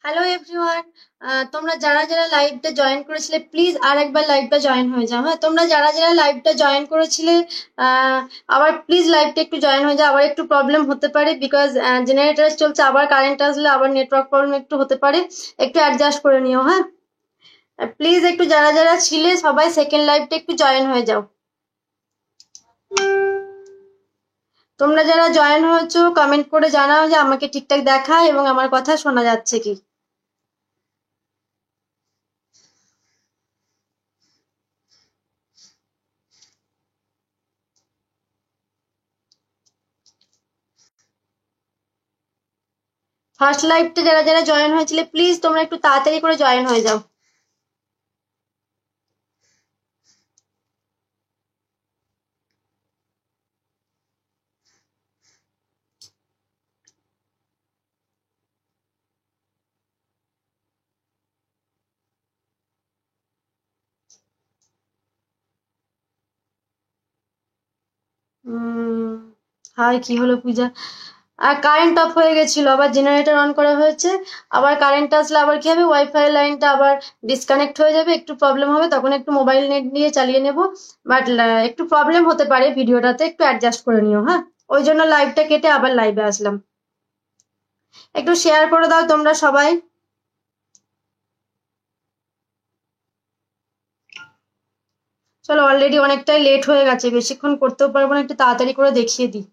Hello everyone, তোমরা যারা যারা লাইভটা জয়েন করেছিলে প্লিজ আর একবার লাইভটা জয়েন হয়ে যাও। হ্যাঁ, তোমরা যারা যারা লাইভটা জয়েন করেছিলে আবার প্লিজ লাইভটা একটু জয়েন হয়ে যাও। আবার একটু প্রবলেম হতে পারে বিকজ জেনারেটর চলছে, আবার কারেন্ট আসলে আবার নেটওয়ার্ক প্রবলেম একটু হতে পারে, একটু অ্যাডজাস্ট করে নিও। হ্যাঁ, প্লিজ একটু যারা যারা ছিলে সবাই সেকেন্ড লাইভটা একটু জয়েন হয়ে যাও। তোমরা যারা জয়েন হয়েছো কমেন্ট করে জানাও যে আমাকে ঠিকঠাক দেখায় এবং আমার কথা শোনা যাচ্ছে কি। ফার্স্ট লাইভটা যারা যারা জয়েন হয়েছিলে প্লিজ তোমরা একটু তাড়াতাড়ি করে জয়েন হয়ে যাও। হাই, কি হলো পূজা? আর কারেন্ট অফ হয়ে গেছিল, আবার জেনারেটর অন করা হয়েছে, আবার কারেন্ট আসলে আবার কি হবে, ওয়াইফাই লাইনটা আবার ডিসকানেক্ট হয়ে যাবে, একটু প্রবলেম হবে, তখন একটু মোবাইল নেট দিয়ে চালিয়ে নেব। বাট একটু প্রবলেম হতে পারে ভিডিওটাতে, একটু অ্যাডজাস্ট করে নিও। হ্যাঁ, ওই জন্য লাইভটা কেটে আবার লাইভে আসলাম। একটু শেয়ার করে দাও তোমরা সবাই। চলো, অলরেডি অনেকটাই লেট হয়ে গেছে, বেশিক্ষণ করতেও পারবো না, একটু তাড়াতাড়ি করে দেখিয়ে দিই।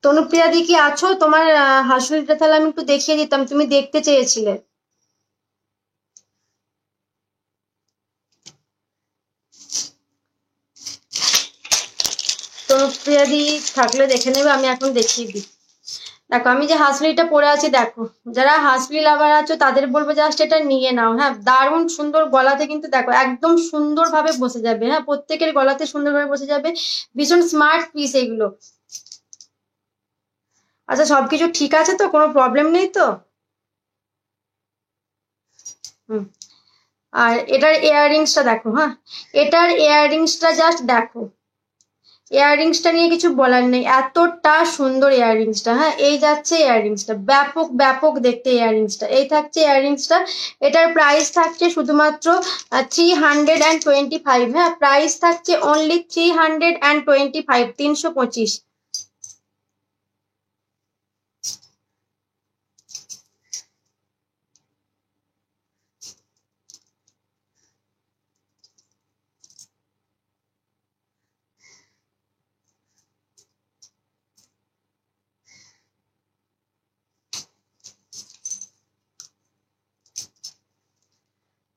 তনুপ্রিয়া দি কি আছো? তোমার হাসুলিটা তাহলে আমি একটু দেখিয়ে দিতাম, তুমি দেখতে চেয়েছিলে। তনুপ্রিয়া দি থাকলে দেখে নেবে, আমি এখন দেখিয়ে দিই। দেখো, আমি যে হাসলিটা পরে আছি, দেখো যারা হাসলি লাভার আছো তাদের বলবো জাস্ট এটা নিয়ে নাও। হ্যাঁ, দারুণ সুন্দর গলাতে, কিন্তু দেখো একদম সুন্দরভাবে বসে যাবে। হ্যাঁ, প্রত্যেকের গলাতে সুন্দরভাবে বসে যাবে, ভীষণ স্মার্ট পিস এগুলো। আচ্ছা, সবকিছু ঠিক আছে তো? কোনো প্রবলেম নেই তো? হুম। আর এটার ইয়াররিংসটা দেখো। হ্যাঁ, এটার ইয়াররিংসটা জাস্ট দেখো। ইয়াররিংসটা নিয়ে কিছু বলার নেই, এতটা সুন্দর ইয়াররিংসটা। হ্যাঁ, এই যাচ্ছে ইয়াররিংসটা, ব্যাপক ব্যাপক দেখতে ইয়াররিংসটা। এই থাকছে ইয়াররিংসটা। এটার প্রাইস থাকছে শুধুমাত্র 325। হ্যাঁ, প্রাইস থাকছে অনলি 325, 325।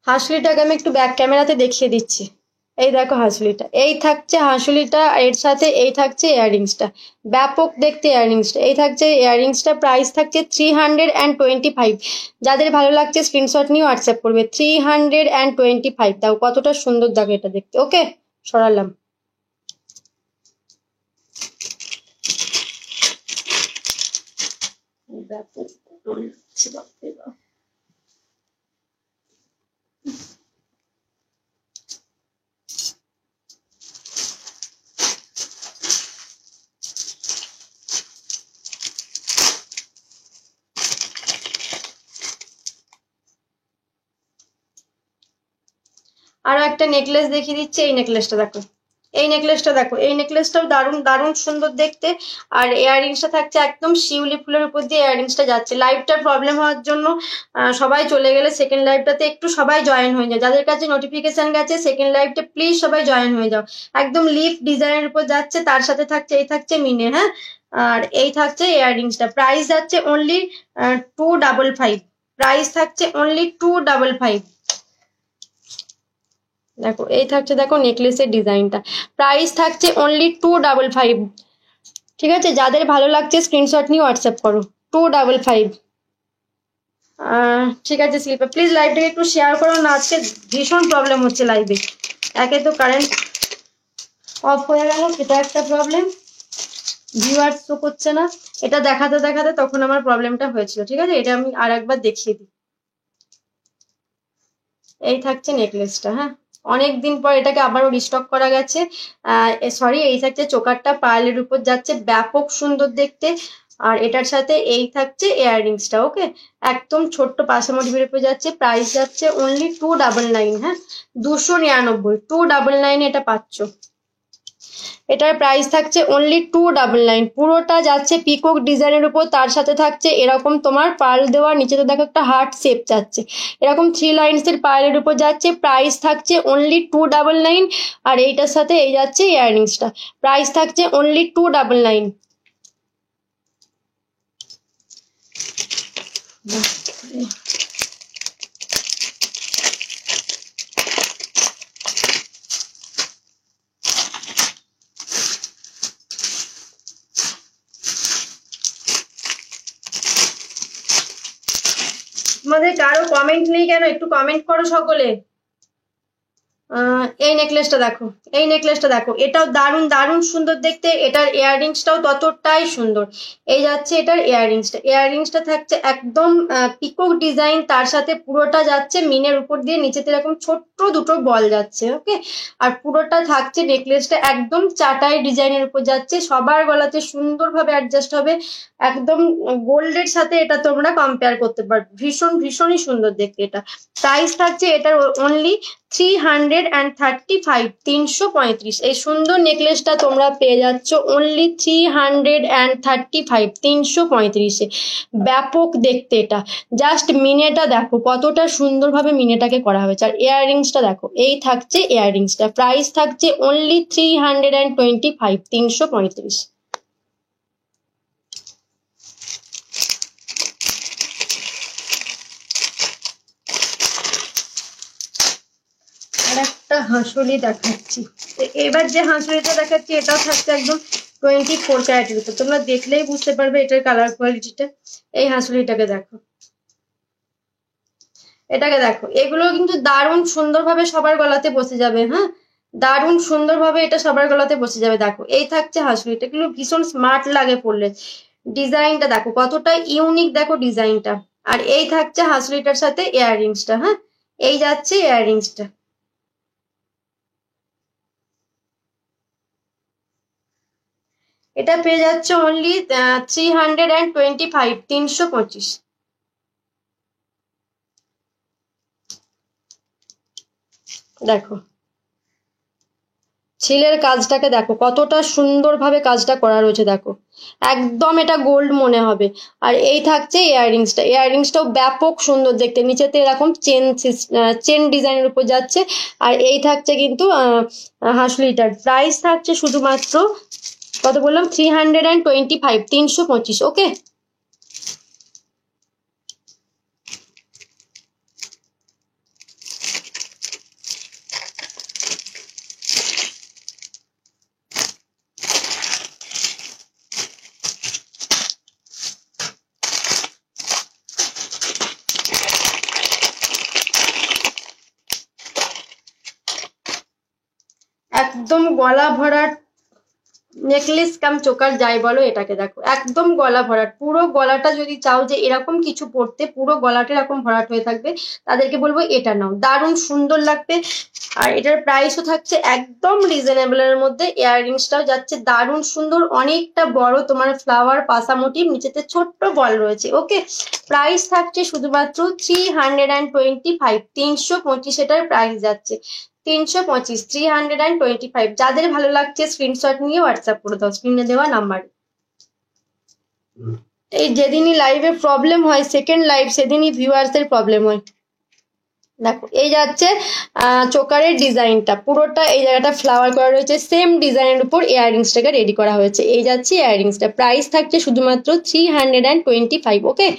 হাঁসুলিটাকে আমি একটু ব্যাক ক্যামেরাতে দেখিয়ে দিচ্ছি। এই দেখো হাঁসুলিটা, এই থাকছে হাঁসুলিটা, এর সাথে এই থাকছে ইয়াররিংসটা, ব্যাপক দেখতে ইয়াররিংসটা। এই থাকছে ইয়াররিংসটা, প্রাইস থাকছে 325। যাদের ভালো লাগছে স্ক্রিনশট নিয়ে হোয়াটসঅ্যাপ করবে। 325, তাও কতটা সুন্দর দেখো এটা দেখতে। ওকে, সরালাম। ব্যাপক বাপরে বাপ। আরো একটা নেকলেস দেখিয়ে দিচ্ছি, এই নেকলেসটা দেখো। এই নেকলেসটা দেখো, এই নেকলেসটাও দারুণ দারুণ সুন্দর দেখতে। আর ইয়াররিংসটা থাকছে একদম শিউলি ফুলের উপর দিয়ে ইয়াররিংসটা যাচ্ছে। লাইভটার প্রবলেম হওয়ার জন্য সবাই চলে গেলে সেকেন্ড লাইভটাতে একটু সবাই জয়েন হয়ে যায়। যাদের কাছে নোটিফিকেশন গেছে সেকেন্ড লাইভটা প্লিজ সবাই জয়েন হয়ে যাও। একদম লিফ ডিজাইনের উপর যাচ্ছে, তার সাথে থাকছে এই থাকছে মিনে। হ্যাঁ, আর এই থাকছে ইয়াররিংসটা, প্রাইস যাচ্ছে অনলি 255। প্রাইস থাকছে অনলি 255। দেখো, এই থাকছে দেখো নেকলেসের ডিজাইনটা, প্রাইস থাকছে অনলি 255। ঠিক আছে, যাদের ভালো লাগছে স্ক্রিনশট নিয়ে হোয়াটসঅ্যাপ করো। 255। ঠিক আছে স্লিপা, প্লিজ লাইভটাকে একটু শেয়ার করো না, আজকে ভীষণ প্রবলেম হচ্ছে লাইভে। একে তো কারেন্ট অফ হয়ে গেল, সেটা একটা প্রবলেম, ভিউয়ার্স শো করছে না। এটা দেখাতে দেখাতে তখন আমার প্রবলেমটা হয়েছিল। ঠিক আছে, এটা আমি আর একবার দেখিয়ে দিই। এই থাকছে নেকলেসটা। হ্যাঁ, অনেক দিন পর এটাকে আবারও রিস্টক করা গেছে। সরি, এই থাকছে চোকারটা পার্লের উপর যাচ্ছে, ব্যাপক সুন্দর দেখতে। আর এটার সাথে এই থাকছে ইয়াররিংসটা। ওকে, একদম ছোট্ট পাশে মোটিভের উপর যাচ্ছে। প্রাইস যাচ্ছে অনলি 299। হ্যাঁ, 299, 299 এটা পাচ্ছ। এটার প্রাইস থাকছে অনলি 299। পুরোটা যাচ্ছে পিকক ডিজাইনের উপর, তার সাথে থাকছে এরকম তোমার পার্ল দেওয়া, নিচে তো দেখো একটা হার্ট শেপ যাচ্ছে, এরকম 3 লাইনসের পার্লের উপর যাচ্ছে। প্রাইস থাকছে অনলি 299। আর এইটার সাথে এই যাচ্ছে ইয়াররিংসটা, প্রাইস থাকছে অনলি 299। তোমাদের কারো কমেন্ট নেই কেন? একটু কমেন্ট করো সকলে। এই নেকলেসটা দেখো, এই নেকলেসটা দেখো, এটাও দারুণ দারুণ সুন্দর দেখতে। এটার ইয়াররিংসটাও ততটাই সুন্দর। এই যাচ্ছে এটার ইয়াররিংসটা, ইয়াররিংসটা থাকছে একদম পিকক ডিজাইন, তার সাথে পুরোটা যাচ্ছে মিনের উপর দিয়ে, নিচেতে এরকম ছোট্ট দুটো বল যাচ্ছে। ওকে, আর পুরোটা থাকছে নেকলেসটা একদম চাটাই ডিজাইনের উপর যাচ্ছে, সবার গলাতে সুন্দরভাবে অ্যাডজাস্ট হবে। একদম গোল্ডের সাথে এটা তোমরা কম্পেয়ার করতে পারবে, ভীষণ ভীষণই সুন্দর দেখতে এটা। প্রাইস থাকছে এটার অনলি 335, 335। এই সুন্দর নেকলেসটা তোমরা পেয়ে যাচ্ছ অনলি 335, 335-এ। ব্যাপক দেখতে এটা, জাস্ট মিনেটা দেখো কতটা সুন্দরভাবে মিনেটাকে করা হয়েছে। আর ইয়াররিংসটা দেখো, এই থাকছে ইয়াররিংসটা, প্রাইস থাকছে অনলি 325, 335। আর একটা হাঁসুলি দেখাচ্ছি। এবার যে হাঁসুলিটা দেখাচ্ছি এটাও থাকছে একদম 24 ক্যারেটের উপর। তোমরা দেখলেই বুঝতে পারবে এটার কালার কোয়ালিটিটা। এই হাঁসুলিটাকে দেখো, এটাকে দেখো, এগুলো কিন্তু দারুণ সুন্দরভাবে সবার গলাতে বসে যাবে। হ্যাঁ, দারুণ সুন্দরভাবে এটা সবার গলাতে বসে যাবে। দেখো, এই থাকছে হাঁসুলিটা, এগুলো ভীষণ স্মার্ট লাগে পরলে। ডিজাইনটা দেখো কতটা ইউনিক, দেখো ডিজাইনটা। আর এই থাকছে হাঁসুলিটার সাথে ইয়াররিংসটা। হ্যাঁ, এই যাচ্ছে ইয়াররিংসটা। এটা পেয়ে যাচ্ছে অনলি 325, 325। দেখো ছিলের কাজটাকে দেখো কতটা সুন্দরভাবে কাজটা করা রয়েছে। দেখো একদম এটা গোল্ড মনে হবে। আর এই থাকছে ইয়াররিংসটা, ইয়াররিংসটাও ব্যাপক সুন্দর দেখতে, নিচেতে এরকম চেন ডিজাইনের উপর যাচ্ছে। আর এই থাকছে কিন্তু হাঁসুলিটার প্রাইস থাকছে শুধুমাত্র কত বললাম, 325, 325। ওকে, একদম গলা ভরাট নেকলেস কাম চোকার যাই বলো এটাকে। দেখো একদম গলা ভরাট, পুরো গলাটা যদি চাও যে এরকম কিছু পরতে, পুরো গলাটা এরকম ভরাট হয়ে থাকবে, তাদেরকে বলবো এটা নাও, দারুণ সুন্দর লাগবে। আর এটার প্রাইসও থাকছে একদম রিজনেবলের মধ্যে। ইয়াররিংসটাও যাচ্ছে দারুণ সুন্দর, অনেকটা বড় তোমার ফ্লাওয়ার পাসা মোটিভ, নিচেতে ছোট্ট বল রয়েছে। ওকে, প্রাইস থাকছে শুধুমাত্র 325, 325 এটার প্রাইস যাচ্ছে 325, 325। যাদের ভালো লাগছে স্ক্রিনশট নিয়ে হোয়াটসঅ্যাপ করে দাও স্ক্রিনে দেওয়া নাম্বার। এই যেদিনই লাইভে প্রবলেম হয়, সেকেন্ড লাইভ, সেদিনই ভিউয়ার্সের প্রবলেম হয়। দেখো এই যাচ্ছে চোকারের ডিজাইনটা, পুরোটা এই জায়গাটা ফ্লাওয়ার করা রয়েছে, সেম ডিজাইনের উপর ইয়াররিংসটাকে রেডি করা হয়েছে। এই যাচ্ছে ইয়াররিংসটা, প্রাইস থাকছে শুধুমাত্র 325। ওকে,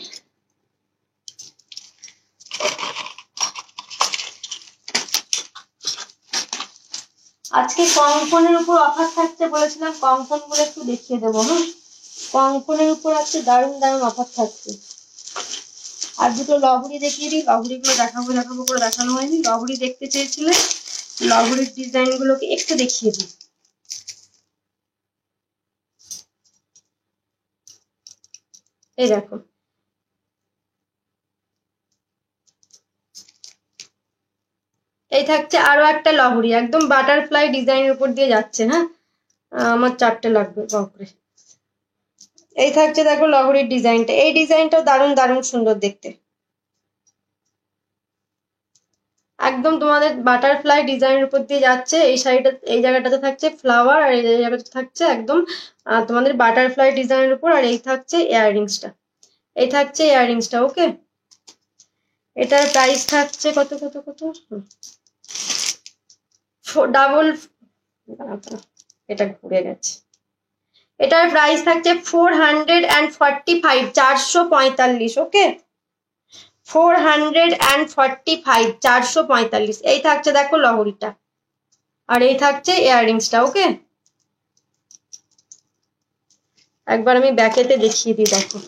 আজকে কঙ্কনের উপর অফার থাকছে বলেছিলাম, কঙ্কন গুলো একটু দেখিয়ে দেবো। হ্যাঁ, কঙ্কনের উপর আজকে দারুণ দারুণ অফার থাকছে। আর দুটো লহরি দেখিয়ে দিই, লহরি গুলো দেখাবো দেখাবো করে দেখানো হয়নি। লহরি দেখতে চেয়েছিলে, লহরির ডিজাইন গুলোকে একটু দেখিয়ে দিই। এই দেখো, এই থাকছে আরো একটা লহরি, একদম বাটারফ্লাই ডিজাইনের উপর দিয়ে যাচ্ছে। হ্যাঁ, আমার 4টে লাগবে বাপরে। এই থাকছে দেখো লহরির ডিজাইনটা, এই ডিজাইনটাও দারুণ দারুণ সুন্দর দেখতে, একদম তোমাদের বাটারফ্লাই ডিজাইনের উপর দিয়ে যাচ্ছে। এই শাড়িটা, এই জায়গাটাতে থাকছে ফ্লাওয়ার, আর এই জায়গাটা থাকছে একদম তোমাদের বাটারফ্লাই ডিজাইনের উপর। আর এই থাকছে ইয়াররিংসটা, এই থাকছে ইয়াররিংসটা। ওকে, এটার প্রাইস থাকছে কত কত কত, ডাবল, এটা ঘুরে গেছে। এটার প্রাইস থাকছে 445, 445। ওকে, 445, 445। এই থাকছে দেখো লহরিটা, আর এই থাকছে ইয়াররিংসটা। ওকে, একবার আমি ব্যাকেতে দেখিয়ে দিই। দেখো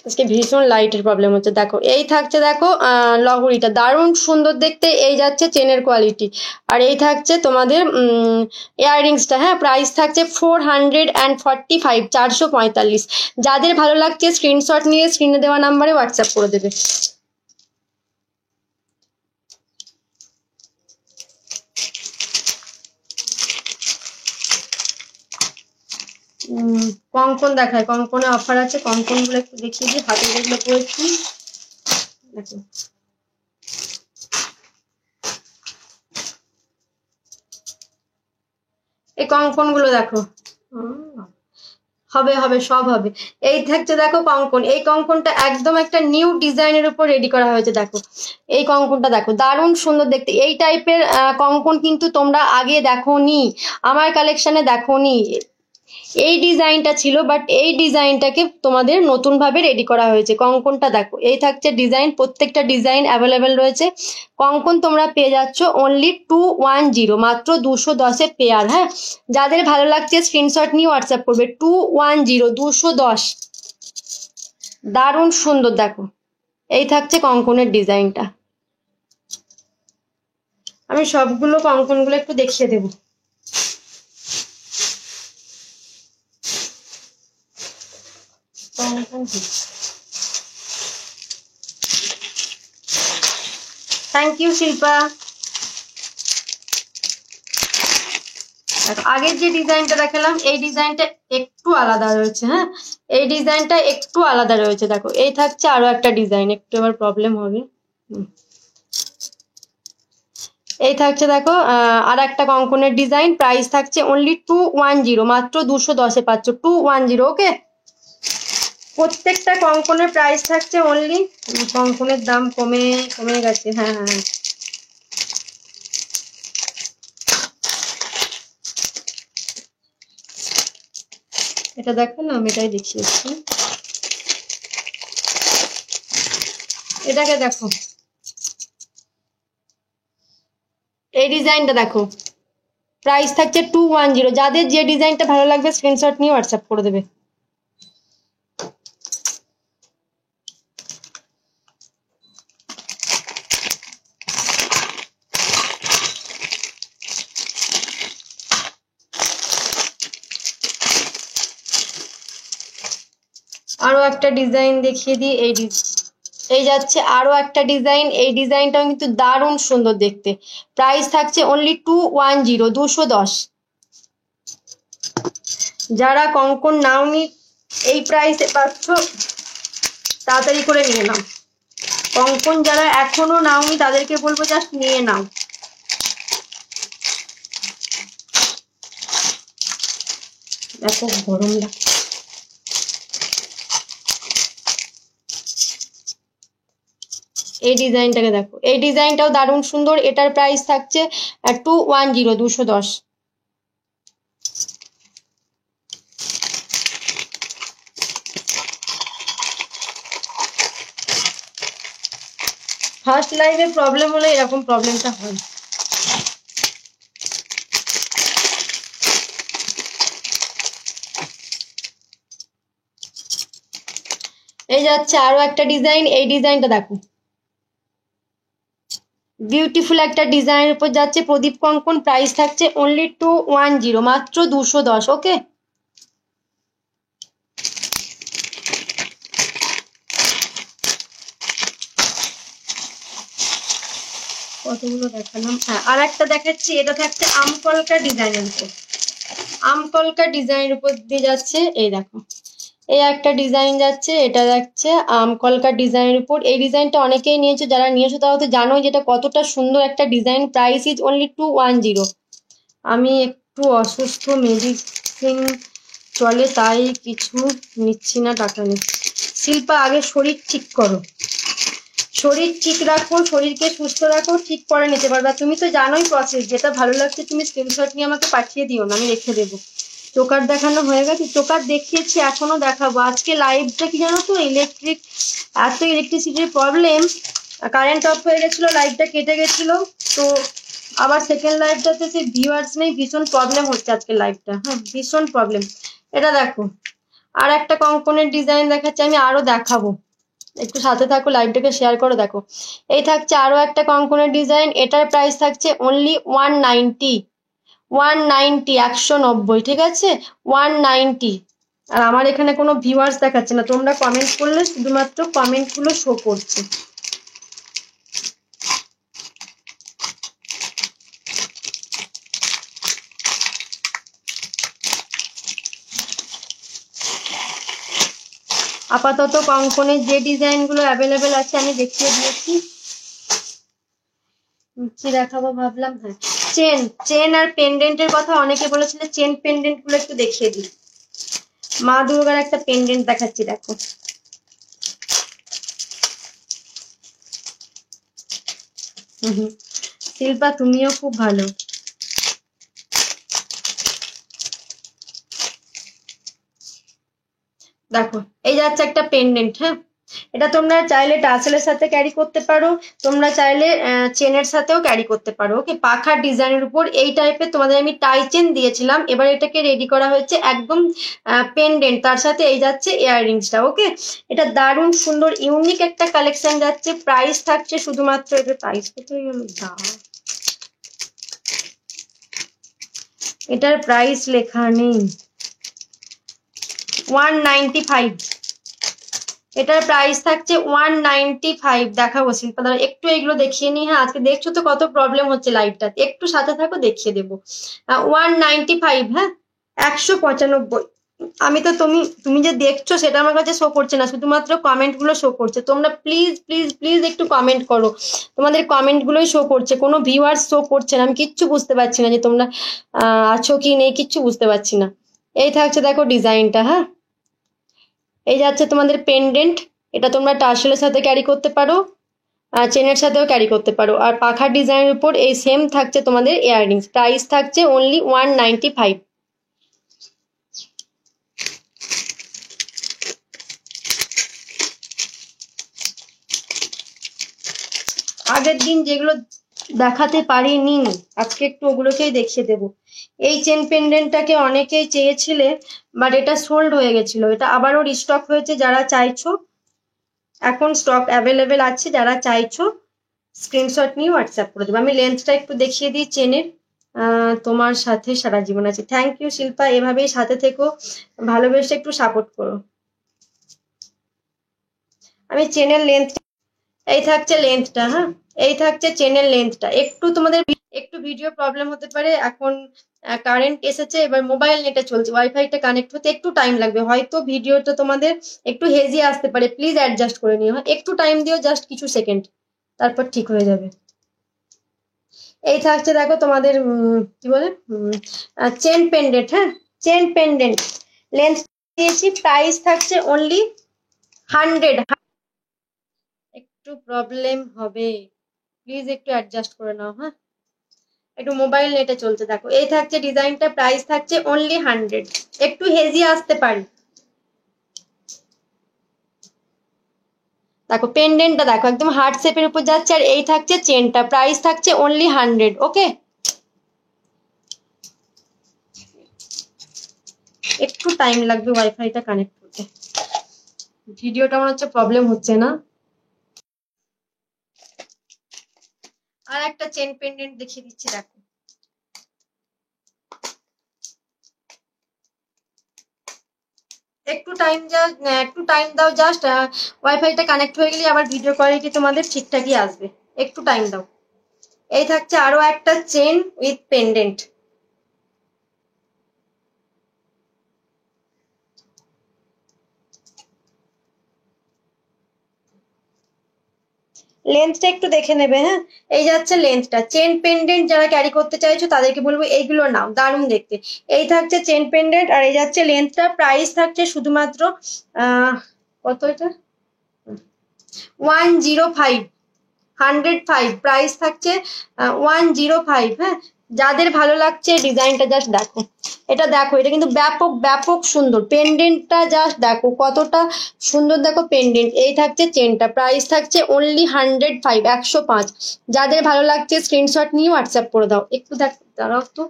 আজকে ভীষণ লাইটের প্রবলেম হচ্ছে। দেখো এই থাকছে দেখো লহরিটা, দারুণ সুন্দর দেখতে। এই যাচ্ছে চেনের কোয়ালিটি, আর এই থাকছে তোমাদের ইয়াররিংসটা। হ্যাঁ, প্রাইস থাকছে 445, 445। যাদের ভালো লাগছে স্ক্রিনশট নিয়ে স্ক্রিনে দেওয়া নাম্বারে হোয়াটসঅ্যাপ করে দেবে। কঙ্কন দেখায়, কঙ্কনে অফার আছে, কঙ্কন গুলো একটু দেখিয়ে দিই। হাতে যেগুলো পরেছি দেখো, এই কঙ্কন গুলো দেখো, হবে হবে সব হবে। এই থাকছে দেখো কঙ্কন, এই কঙ্কনটা একদম একটা নিউ ডিজাইনের উপর রেডি করা হয়েছে। দেখো এই কঙ্কনটা দেখো, দারুণ সুন্দর দেখতে। এই টাইপের কঙ্কন কিন্তু তোমরা আগে দেখোনি, আমার কালেকশনে দেখোনি। এই ডিজাইনটা ছিল, বাট এই ডিজাইনটাকে তোমাদের নতুন ভাবে রেডি করা হয়েছে। কঙ্কনটা দেখো, এই থাকছে ডিজাইন, প্রত্যেকটা ডিজাইন অ্যাভেলেবেল রয়েছে। কঙ্কন তোমরা পেয়ে যাচ্ছ অনলি 210, মাত্র 210 পেয়ার। হ্যাঁ, যাদের ভালো লাগছে স্ক্রিনশট নিয়ে হোয়াটসঅ্যাপ করবে। 210, 210, দারুণ সুন্দর। দেখো এই থাকছে কঙ্কনের ডিজাইনটা। আমি সবগুলো কঙ্কনগুলো একটু দেখিয়ে দেবো। Thank you Shilpa. আগের যে ডিজাইনটা দেখালাম, এই ডিজাইনটা একটু আলাদা রয়েছে। হ্যাঁ, এই ডিজাইনটা একটু আলাদা রয়েছে। দেখো এই থাকছে আরো একটা ডিজাইন, একটু আবার প্রবলেম হবে। এই থাকছে দেখো আর একটা কঙ্কনের ডিজাইন, প্রাইস থাকছে অনলি 210, মাত্র 210-এ পাচ্ছ 210। ওকে, প্রত্যেকটা কঙ্কনের প্রাইস থাকছে অনলি, কঙ্কনের দাম কমে কমে গেছে। হ্যাঁ হ্যাঁ হ্যাঁ, এটা দেখালাম, এটাই দেখিয়েছি। এটাকে দেখো, এই ডিজাইনটা দেখো, প্রাইস থাকছে 210। যাদের যে ডিজাইনটা ভালো লাগবে স্ক্রিনশট নিয়ে হোয়াটসঅ্যাপ করে দেবে। আরো একটা ডিজাইন দেখিয়ে দিই। এই যাচ্ছে আরো একটা ডিজাইন, এই ডিজাইনটাও কিন্তু দারুণ সুন্দর দেখতে। প্রাইস থাকছে অনলি 210, 210। যারা কঙ্কন নাওনি এই প্রাইসে পাচ্ছ, তাড়াতাড়ি করে নিয়ে নাও। কঙ্কন যারা এখনো নাওনি তাদেরকে বলবো জাস্ট নিয়ে নাও। এত গরম লাগছে। এই ডিজাইনটাকে দেখো, এই ডিজাইনটাও দারুণ সুন্দর। এটার প্রাইস থাকছে 210, 210। ফার্স্ট লাইভে প্রবলেম হলে এরকম প্রবলেমটা হয়। এই যাচ্ছে আরো একটা ডিজাইন, এই ডিজাইনটা দেখো, বিউটিফুল একটা ডিজাইনের উপর যাচ্ছে প্রদীপ কঙ্কন। প্রাইস থাকছে অনলি 210, মাত্র 210। ওকে, কতগুলো দেখালাম। হ্যাঁ, আর একটা দেখাচ্ছি, এটা থাকছে আমকলকা ডিজাইনের উপর। আমকলকা ডিজাইনের উপর দিয়ে যাচ্ছে, এই দেখো এই একটা ডিজাইন যাচ্ছে, এটা যাচ্ছে আমকলকা ডিজাইনের উপর। এই ডিজাইনটা অনেকেই নিয়েছে, যারা নিয়েছো তারা তো জানোই যেটা কতটা সুন্দর একটা ডিজাইন। Price is only 210। আমি একটু অসুস্থ, মেডিসিন চলে তাই কিছু নিচ্ছি না, টাকা নিচ্ছি। শিল্পা আগে শরীর ঠিক করো, শরীর ঠিক রাখো, শরীরকে সুস্থ রাখো, ঠিক পরে নিতে পারবে। তুমি তো জানোই প্রসেস, যেটা ভালো লাগছে তুমি স্ক্রিনশট নিয়ে আমাকে পাঠিয়ে দিও না, আমি রেখে দেবো। চোকার দেখানো হয়ে গেছে, চোকার দেখিয়েছি, এখনো দেখাবো। আজকে লাইভটা কি জানো তো, এত ইলেকট্রিসিটির প্রবলেম, কারেন্ট অফ হয়ে গেছিলো, লাইভটা কেটে গেছিল, তো আবার সেকেন্ড লাইভটাতে সে ভিউয়ার্স নেই, ভীষণ প্রবলেম হচ্ছে আজকে লাইভটা, হ্যাঁ ভীষণ প্রবলেম। এটা দেখো আর একটা কঙ্কনের ডিজাইন দেখাচ্ছি, আমি আরো দেখাবো, একটু সাথে থাকো, লাইভটাকে শেয়ার করো। দেখো এই থাকছে আরো একটা কঙ্কনের ডিজাইন, এটার প্রাইস থাকছে অনলি 190, 190, 190, ঠিক আছে 190। আর আমার এখানে কোনো ভিউয়ার্স দেখাচ্ছে না, তোমরা কমেন্ট করলে শুধুমাত্র কমেন্টগুলো শো করছে। আপাতত কঙ্কনের যে ডিজাইনগুলো অ্যাভেলেবেল আছে আমি দেখিয়ে দিয়েছি। কি দেখাবো ভাবলাম, হ্যাঁ চেন, চেন আর পেন্ডেন্টের কথা অনেকে বলেছিল, চেন পেন্ডেন্ট গুলো একটু দেখিয়ে দিই। মা দুর্গার একটা পেন্ডেন্ট দেখাচ্ছি, দেখো শিল্পা তুমিও খুব ভালো। দেখো এই যাচ্ছে একটা পেন্ডেন্ট, হ্যাঁ এটা তোমরা চাইলে টাসেলের সাথে ক্যারি করতে পারো, তোমরা চাইলে চেনের সাথেও ক্যারি করতে পারো। ওকে, পাখার ডিজাইনের উপর এই টাইপের তোমাদের আমি টাই চেন দিয়েছিলাম, এবার এটাকে রেডি করা হয়েছে একদম পেন্ডেন্ট, তার সাথে এই যাচ্ছে ইয়াররিংসটা। ওকে, এটা দারুণ সুন্দর ইউনিক একটা কালেকশন যাচ্ছে। প্রাইস থাকছে শুধুমাত্র, এটা প্রাইস কোথায় গেল, এটার প্রাইস লেখা নেই, 195। এটার প্রাইস থাকছে 195। দেখাবো শিল্পা, দাঁড়া একটু এগুলো দেখিয়ে নি। হ্যাঁ আজকে দেখছো তো কত প্রবলেম হচ্ছে লাইভটা, একটু সাথে থাকো দেখিয়ে দেবো। 195, হ্যাঁ 195। আমি তো তুমি তুমি যে দেখছো সেটা আমার কাছে শো করছে না, শুধুমাত্র কমেন্ট গুলো শো করছে। তোমরা প্লিজ প্লিজ প্লিজ একটু কমেন্ট করো, তোমাদের কমেন্ট গুলোই শো করছে, কোনো ভিউয়ার্স শো করছে না। আমি কিচ্ছু বুঝতে পারছি না যে তোমরা আছো কি নেই, কিচ্ছু বুঝতে পারছি না। এই থাকছে দেখো ডিজাইনটা, হ্যাঁ এই যাচ্ছে তোমাদের পেন্ডেন্ট, এটা তোমরা টার্সেলের সাথে ক্যারি করতে পারো, চেনের সাথেও ক্যারি করতে পারো। আর পাখার ডিজাইনের উপর এই সেম থাকছে তোমাদের ইয়াররিংস, প্রাইস থাকছে অনলি 195। আগের দিন যেগুলো দেখাতে পারিনি আজকে একটু ওগুলোকেই দেখিয়ে দেবো। এই চেন পেন্ডেন্টটাকে অনেকেই চেয়েছিলে, বাট এটা সোল্ড হয়ে গেছিল, এটা আবারও রিস্টক হয়েছে। যারা চাইছো এখন স্টক অ্যাভেলেবেল আছে, যারা চাইছো স্ক্রিনশট নিয়ে হোয়াটসঅ্যাপ করে দেবো। আমি লেন্থটা একটু দেখিয়ে দিই চেনের। তোমার সাথে সারা জীবন আছে, থ্যাংক ইউ শিল্পা, এভাবেই সাথে থেকো, ভালোবেসে একটু সাপোর্ট করো। আমি চেনের লেন্থ, এই থাকছে লেন্থটা, হ্যাঁ এই থাকছে চেনের লেন্থটা। একটু তোমাদের একটু ভিডিও প্রবলেম হতে পারে, এখন কারেন্ট এসেছে, এবার মোবাইল নেটে চলছে, ওয়াইফাইটা কানেক্ট হতে একটু টাইম লাগবে, হয়তো ভিডিওটা তোমাদের একটু হেজি আসতে পারে, প্লিজ অ্যাডজাস্ট করে নিও, একটু টাইম দিও, জাস্ট কিছু সেকেন্ড, তারপর ঠিক হয়ে যাবে। এই থাকছে দেখো তোমাদের কি বলে চেন পেন্ডেন্ট, হ্যাঁ চেন পেন্ডেন্ট, লেন্থ দিয়েছি, প্রাইস থাকছে অনলি 100। একটু প্রবলেম হবে, প্লিজ একটু অ্যাডজাস্ট করে নাও, হ্যাঁ একটু মোবাইল নেটে চলছে। দেখো এই থাকছে ডিজাইনটা, প্রাইস থাকছে অনলি 100, একটু হেজি আসতে পারে। দেখো পেন্ডেন্টটা দেখো একদম হার্ট শেপের উপর যাচ্ছে, আর এই থাকছে চেনটা, প্রাইস থাকছে অনলি 100। ওকে, একটু টাইম লাগবে ওয়াইফাইটা কানেক্ট করতে, ভিডিওটা মনে হচ্ছে প্রবলেম হচ্ছে না। আর একটা চেন পেন্ডেন্ট দেখিয়ে দিচ্ছি, দেখো একটু টাইম একটু টাইম দাও, জাস্ট ওয়াইফাইটা কানেক্ট হয়ে গেলে আবার ভিডিও কোয়ালিটি তোমাদের ঠিকঠাকই আসবে, একটু টাইম দাও। এই থাকছে আরো একটা চেন উইথ পেন্ডেন্ট। লেন্থটা একটু দেখে নেবে, হ্যাঁ। এই যাচ্ছে লেন্থটা। চেন পেন্ডেন্ট যারা ক্যারি করতে চাইছো তাদেরকে বলবো এইগুলো নাও, দারুণ দেখতে। এই থাকছে চেন পেন্ডেন্ট আর এই যাচ্ছে লেন্থটা। প্রাইস থাকছে শুধুমাত্র কত এটা, 105, 105 প্রাইস থাকছে, 105। হ্যাঁ, যাদের ভালো লাগছে ডিজাইনটা জাস্ট দেখো, এটা দেখো, এটা কিন্তু ব্যাপক ব্যাপক সুন্দর। পেন্ডেন্টটা জাস্ট দেখো কতটা সুন্দর, দেখো পেন্ডেন্ট। এই থাকছে চেনটা, প্রাইস থাকছে অনলি 105, 105। যাদের ভালো লাগছে স্ক্রিনশট নিয়ে হোয়াটসঅ্যাপ করে দাও। একটু দেখ, দাঁড়াও তো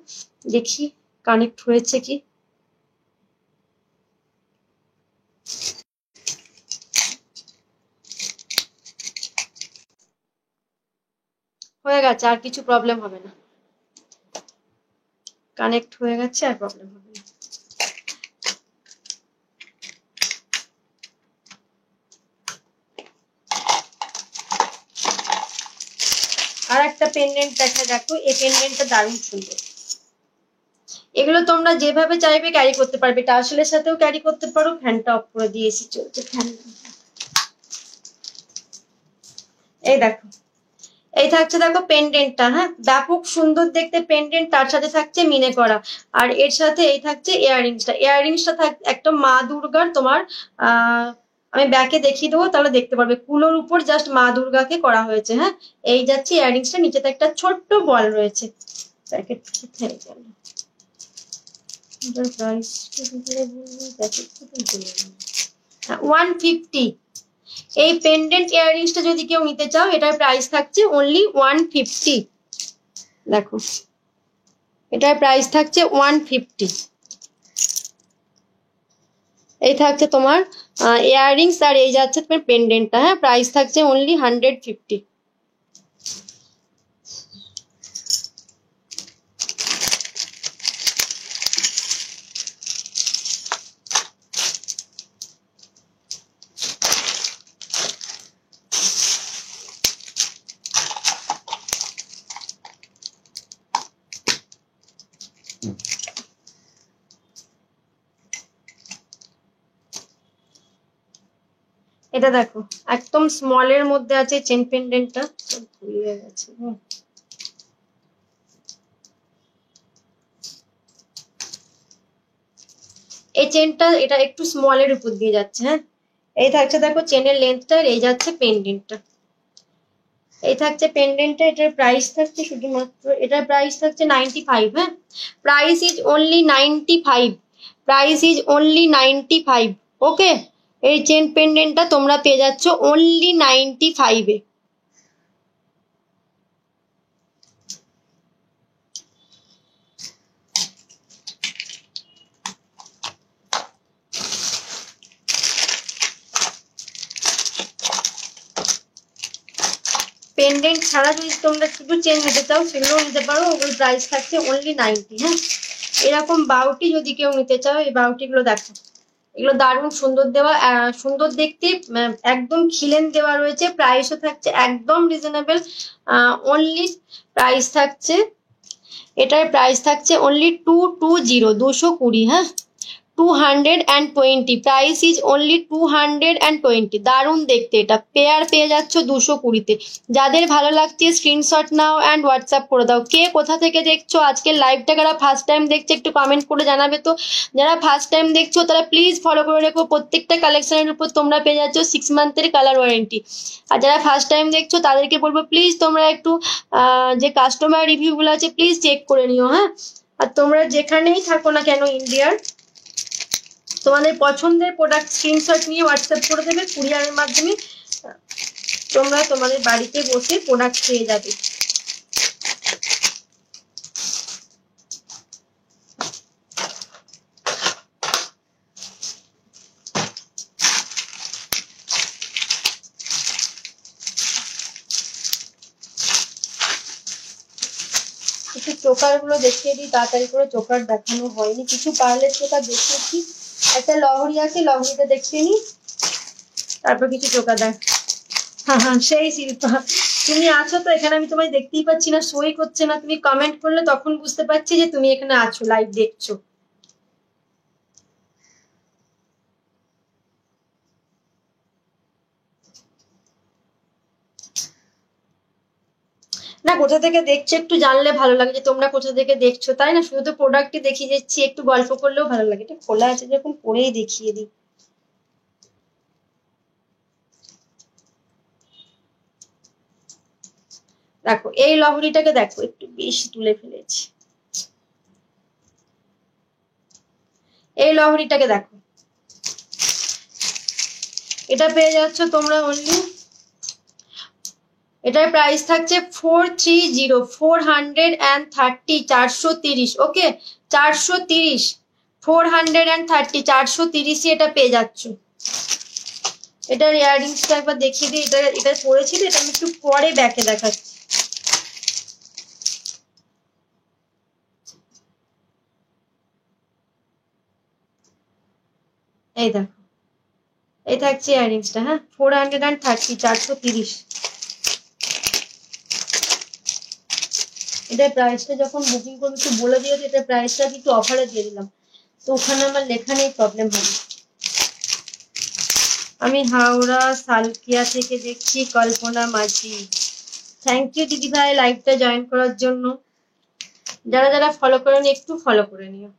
দেখি কানেক্ট হয়েছে কি। হয়ে গেছে, আর কিছু প্রবলেম হবে না, কানেক্ট হয়ে গেছে, আর প্রবলেম হবে না। আর একটা পেন্ডেন্ট দেখা, দেখো এই পেন্ডেন্টটা দারুণ সুন্দর। এগুলো তোমরা যেভাবে চাইবে ক্যারি করতে পারবে, টার্সেলের সাথেও ক্যারি করতে পারো। ফ্যানটা অফ করে দিয়েছি, চলছে ফ্যান। এই দেখো, এই থাকছে দেখো পেন্ডেন্টটা, হ্যাঁ ব্যাপক সুন্দর দেখতে পেন্ডেন্ট, তার সাথে থাকছে মিনে করা। আর এর সাথে এই থাকছে ইয়াররিংসটা। ইয়াররিংসটা একটা মা দুর্গার তোমার আমি ব্যাকে দেখিয়ে দেবো, তাহলে দেখতে পারবে। কুলোর উপর জাস্ট মা দুর্গাকে করা হয়েছে। হ্যাঁ, এই যাচ্ছে ইয়াররিংসটা, নিচেতে একটা ছোট্ট বল রয়েছে। প্যাকেট কোথায় গেল, প্রাইস 150। এই পেন্ডেন্ট ইয়াররিংসটা যদি কেউ নিতে চাও, এটার প্রাইস থাকছে অনলি 150। দেখো, এটার প্রাইস থাকছে 150। এই থাকছে তোমার ইয়াররিংস, আর এই যাচ্ছে তোমার পেন্ডেন্টটা। হ্যাঁ, প্রাইস থাকছে অনলি 150। এটা দেখো একদম স্মলের মধ্যে আছে চেন পেন্ডেন্টটা, ভুলে গেছে। এই চেনটা এটা একটু স্মলের উপর দিয়ে যাচ্ছে। হ্যাঁ, এই থাকছে দেখো চেনের লেন্থটা, আর এই যাচ্ছে পেন্ডেন্টটা। এই থাকছে পেন্ডেন্টটা, এটার প্রাইস থাকছে শুধুমাত্র, এটার প্রাইস থাকছে 95। হ্যাঁ, price is only 95, price is only 95। ওকে, এই চেন পেন্ডেন্টটা তোমরা পেয়ে যাচ্ছ অনলি 95-এ। পেন্ডেন্ট ছাড়া যদি তোমরা শুধু চেন নিতে চাও সেগুলোও নিতে পারো, ওগুলোর প্রাইস থাকছে অনলি 90। হ্যাঁ, এরকম বাউটি যদি কেউ নিতে চাও, এই বাউটিগুলো দেখো, এগুলো দারুণ সুন্দর দেওয়া, সুন্দর দেখতে, একদম খিলেন দেওয়া রয়েছে। প্রাইসও থাকছে একদম রিজনেবল, অনলি প্রাইস থাকছে, এটার প্রাইস থাকছে অনলি 220, 220। হ্যাঁ, 220, প্রাইস ইজ অনলি 220। দারুণ দেখতে, এটা পেয়ার পেয়ে যাচ্ছ 220-তে। যাদের ভালো লাগছে স্ক্রিনশট নাও অ্যান্ড হোয়াটসঅ্যাপ করে দাও। কে কোথা থেকে দেখছো আজকের লাইভটা, যারা ফার্স্ট টাইম দেখছে একটু কমেন্ট করে জানাবে তো। যারা ফার্স্ট টাইম দেখছো তারা প্লিজ ফলো করে রেখো, প্রত্যেকটা কালেকশনের উপর তোমরা পেয়ে যাচ্ছ 6 মান্থের কালার ওয়ারেন্টি। আর যারা ফার্স্ট টাইম দেখছো তাদেরকে বলবো প্লিজ তোমরা একটু যে কাস্টমার রিভিউগুলো আছে প্লিজ চেক করে নিও। হ্যাঁ, আর তোমরা যেখানেই থাকো না কেন ইন্ডিয়ার, তোমাদের পছন্দের প্রোডাক্ট স্ক্রিনশট নিয়ে হোয়াটসঅ্যাপ করে দেবে, কুরিয়ারের মাধ্যমে তোমরা তোমাদের বাড়িতে বসে প্রোডাক্ট পেয়ে যাবে। একটু চোকার গুলো দেখিয়ে দিই তাড়াতাড়ি করে, চোকার দেখানো হয়নি, কিছু পার্লের চোকার দেখিয়েছি। একটা লহরি আছে, লহরিটা দেখিয়ে নি, তারপর কিছু চোকার দেখ। হ্যাঁ হ্যাঁ, সেই শিল্পা, তুমি আছো তো এখানে? আমি তোমায় দেখতেই পাচ্ছি না, শোই করছে না। তুমি কমেন্ট করলে তখন বুঝতে পারছি যে তুমি এখানে আছো, লাইভ দেখছো। না, কোথা থেকে দেখছো একটু জানলে ভালো লাগে, যে তোমরা কোথা থেকে দেখছো, তাই না? শুধু তো প্রোডাক্টই দেখিয়ে যাচ্ছি, একটু গল্প করলেও ভালো লাগে। এটা খোলা আছে যখন পরেই দেখিয়ে দিই। দেখো এই লহরিটাকে দেখো, একটু বেশি তুলে ফেলেছি। এই লহরিটাকে দেখো, এটা পেয়ে যাচ্ছ তোমরা অনলি, এটার প্রাইস থাকছে 430, 430, 430। ওকে, 430, 430, 430 এটা পেয়ে যাচ্ছ। এটার ইয়াররিংসটা একবার দেখিয়ে দিই। এটা এটা পরেছিল, এটা আমি একটু পরে ব্যাকে দেখাচ্ছি। এই দেখো, এই থাকছে ইয়াররিংসটা। হ্যাঁ, 430, 430। এটার প্রাইসটা যখন বুকিং করবো একটু বলে দিও, এটার প্রাইসটা একটু অফারে দিয়ে দিলাম, তো ওখানে আমার লেখা নেই, প্রবলেম হবে। আমি হাওড়া সালকিয়া থেকে দেখছি, কল্পনা মাঝি। থ্যাংক ইউ দিদি ভাই লাইভটা জয়েন করার জন্য। যারা যারা ফলো করেনি একটু ফলো করে নিও।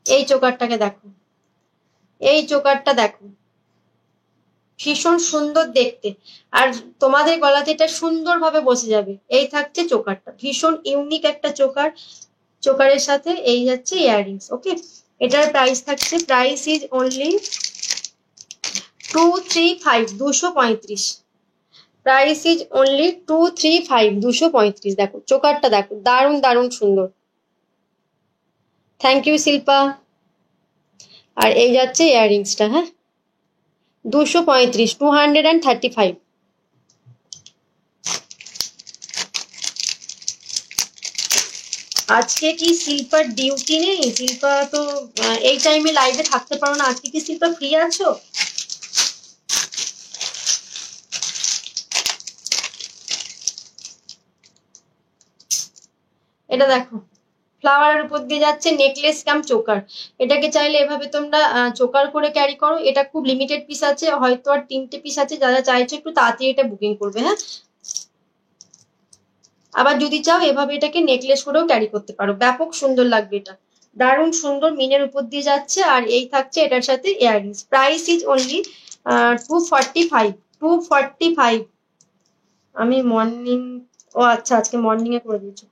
এই চোকারটাকে দেখো, এই চোকারটা দেখো, ভীষণ সুন্দর দেখতে। আর তোমাদের গলাতে এটা সুন্দরভাবে বসে যাবে। এই থাকছে চোকারটা, ভীষণ ইউনিক একটা চোকার। চোকারের সাথে এই যাচ্ছে ইয়াররিংস। ওকে, এটার প্রাইস থাকছে, price is only 235, 235। Price is only 235, 235। দেখো চোকারটা দেখো, দারুণ দারুণ সুন্দর। Thank you Shilpa. আর এই যাচ্ছে ইয়াররিংসটা। হ্যাঁ, 235, 235। আজকে কি শিল্পার ডিউটি নেই? শিল্পা তো এই টাইমে লাইভে থাকতে পারো না। আজকে কি শিল্পা ফ্রি আছো? এটা দেখো, ফ্লাওয়ারের উপর দিয়ে যাচ্ছে, নেকলেস কাম চোকার। এটাকে চাইলে এভাবে তোমরা চোকার করে ক্যারি করো। এটা খুব লিমিটেড পিস আছে, হয়তো আর 3টে পিস আছে। যারা চাইছো একটু তাড়াতাড়ি এটা বুকিং করবে। হ্যাঁ, আবার যদি চাও এভাবে এটাকে নেকলেস করেও ক্যারি করতে পারো, ব্যাপক সুন্দর লাগবে। এটা দারুণ সুন্দর, মিনের উপর দিয়ে যাচ্ছে। আর এই থাকছে এটার সাথে ইয়াররিংস। Price is only 245, 245। আমি মর্নিং, ও আচ্ছা আজকে মর্নিং এ করে দিয়েছো।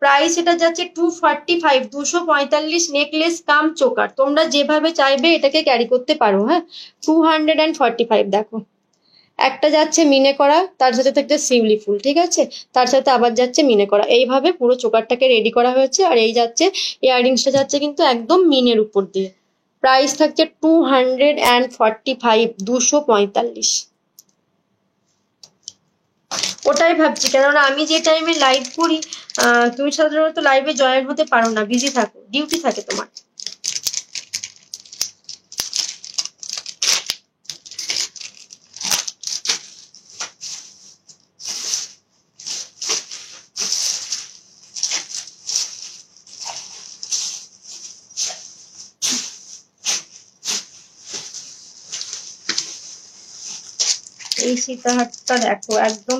প্রাইস এটা যাচ্ছে 245, 245। নেকলেস কাম চোকার তোমরা যেভাবে চাইবে এটাকে ক্যারি করতে পারো। হ্যাঁ, 245। দেখো একটা যাচ্ছে মিনে করা, তার সাথে থাকছে শিউলি ফুল, ঠিক আছে, তার সাথে আবার যাচ্ছে মিনে করা। এইভাবে পুরো চোকারটাকে রেডি করা হয়েছে। আর এই যাচ্ছে ইয়াররিংসটা যাচ্ছে কিন্তু একদম মিনের উপর দিয়ে। প্রাইস থাকছে 245, 245। ওটাই ভাবছি, কেননা আমি যে টাইমে লাইভ করি তুমি সাধারণত লাইভে জয়েন হতে পারো না, বিজি থাকো, ডিউটি থাকে তোমার। এই সীতাহারটা দেখো, একদম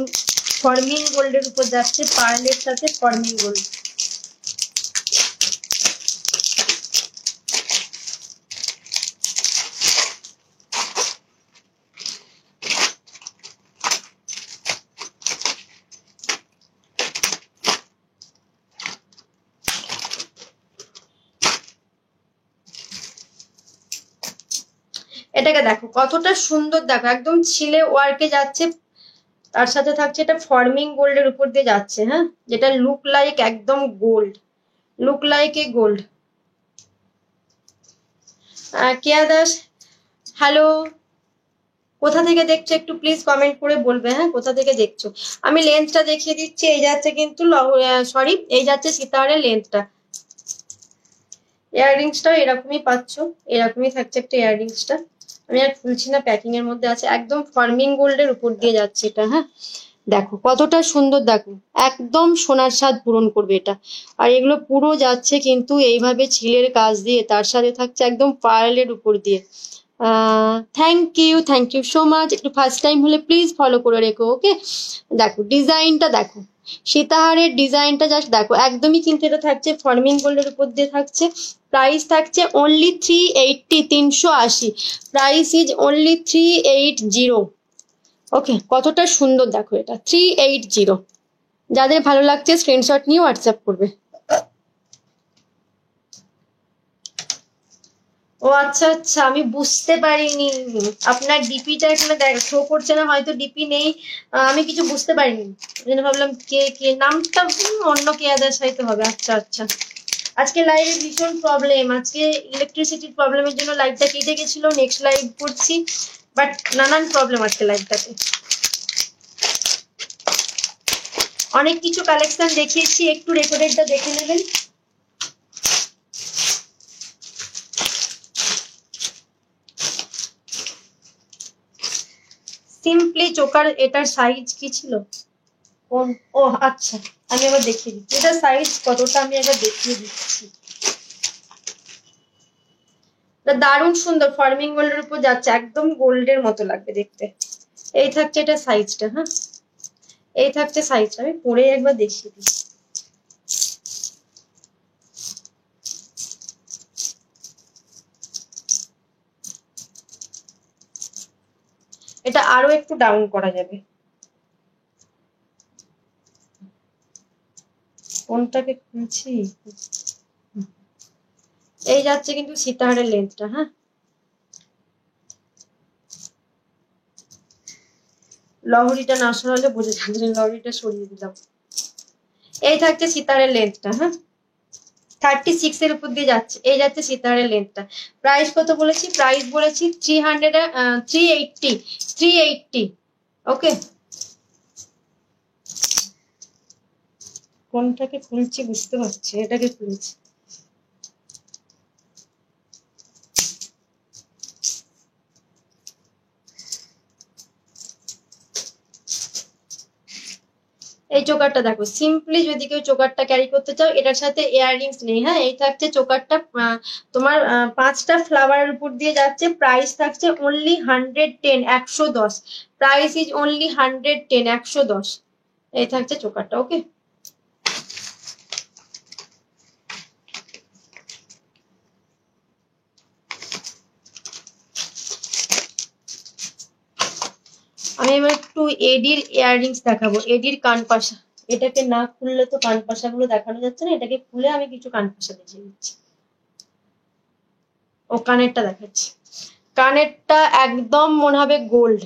ফর্মিং গোল্ডের উপর যাচ্ছে, পার্লের সাথে ফর্মিং গোল্ড। এটাকে দেখো কতটা সুন্দর, দেখো একদম ছিলে ওয়ার্কে যাচ্ছে। তার সাথে থাকছে এটা ফর্মিং গোল্ডের উপর দিয়ে যাচ্ছে। হ্যাঁ, যেটা লুক লাইক একদম gold, look like a gold. Keya Das, hello, কোথা থেকে দেখছো একটু প্লিজ কমেন্ট করে বলবে। হ্যাঁ, কোথা থেকে দেখছো? আমি লেন্থটা দেখিয়ে দিচ্ছি। এই যাচ্ছে কিন্তু সরি, এই যাচ্ছে সীতাহারের লেন্থটা। ইয়াররিংসটাও এরকমই পাচ্ছ, এরকমই থাকছে একটা ইয়াররিংসটা। আমি আর খুলছি না, প্যাকিং এর মধ্যে আছে, একদম ফার্মিং গোল্ডের উপর দিয়ে যাচ্ছে এটা। হ্যাঁ, দেখো কতটা সুন্দর, দেখো একদম সোনার স্বাদ পূরণ করবে এটা। আর এগুলো পুরো যাচ্ছে কিন্তু এইভাবে ছিলের কাজ দিয়ে, তার সাথে থাকছে একদম পার্লের উপর দিয়ে। Thank you so much. একটু ফার্স্ট টাইম হলে প্লিজ ফলো করে রেখো, ওকে। দেখো ডিজাইনটা দেখো, সীতাহারের ডিজাইনটা জাস্ট দেখো, একদমই কিন্তু এটা থাকছে ফর্মিং গোল্ডের উপর দিয়ে থাকছে। প্রাইস থাকছে অনলি 380, 380। Price is only 380। ওকে, কতটা সুন্দর দেখো এটা, 380। যাদের ভালো লাগছে স্ক্রিনশট নিয়ে হোয়াটসঅ্যাপ করবে। ও আচ্ছা আচ্ছা, আমি বুঝতে পারিনি। আপনার ডিপিটা এখানে শো করছে না, হয়তো ডিপি নেই। আমি কিছু বুঝতে পারিনি, ওই জন্য ভাবলাম কে কে, নামটা অন্য কে আদার্স হয়তো হবে। আচ্ছা আচ্ছা, আজকে লাইভে ভীষণ প্রবলেম, আজকে ইলেকট্রিসিটির প্রবলেমের জন্য লাইভটা কেটে গেছিল, নেক্সট লাইভ করছি, বাট নানান প্রবলেম আজকে লাইভটাতে। অনেক কিছু কালেকশন দেখিয়েছি, একটু রেকর্ডেডটা দেখে নেবেন। সিম্পলি চোকার, এটার সাইজ কি ছিল, কোন, ও আচ্ছা, আমি আবার দেখিয়ে দিচ্ছি এটার সাইজ কতটা, আমি একবার দেখিয়ে দিচ্ছি। দারুণ সুন্দর ফার্মিং গোল্ডের উপর যাচ্ছে, একদম গোল্ডের মতো লাগবে দেখতে। এই থাকছে এটা সাইজটা। হ্যাঁ, এই থাকছে সাইজটা, আমি পরে একবার দেখিয়ে দিই। এটা আরো একটু ডাউন করা যাবে। কোনটাকে খুলছি, এই যাচ্ছে কিন্তু সীতাহারের লেন্থটা। হ্যাঁ, লহরিটা না সরালে বোঝা যাচ্ছে না, লহরিটা সরিয়ে দিলাম। এই থাকছে সীতাহারের লেন্থটা। হ্যাঁ, 36 এর উপর দিয়ে যাচ্ছে, এই যাচ্ছে সীতাহারের লেন্থটা। প্রাইস কত বলেছি, প্রাইস বলেছি 380, 380। ওকে, কোনটাকে খুলছি বুঝতে পারছি, এটাকে খুলছি। এই চোকারটা দেখো, সিম্পলি যদি কেউ চোকারটা ক্যারি করতে চাও, এটার সাথে ইয়াররিংস নেই। হ্যাঁ, এই থাকছে চোকারটা, তোমার 5টা ফ্লাওয়ারের উপর দিয়ে যাচ্ছে। প্রাইস থাকছে অনলি 110, 110। Price is only 110, 110। এই থাকছে চোকারটা। ওকে, আমি এবার একটু এডির ইয়াররিংস দেখাবো, এডির কানপাশা। এটাকে না খুললে তো কানপাশা গুলো দেখানো যাচ্ছে না, এটাকে খুলে আমি কিছু কানপাশা দেখিয়ে দিচ্ছি। ও কানেরটা দেখাচ্ছি, কানেরটা একদম মনে হবে গোল্ড,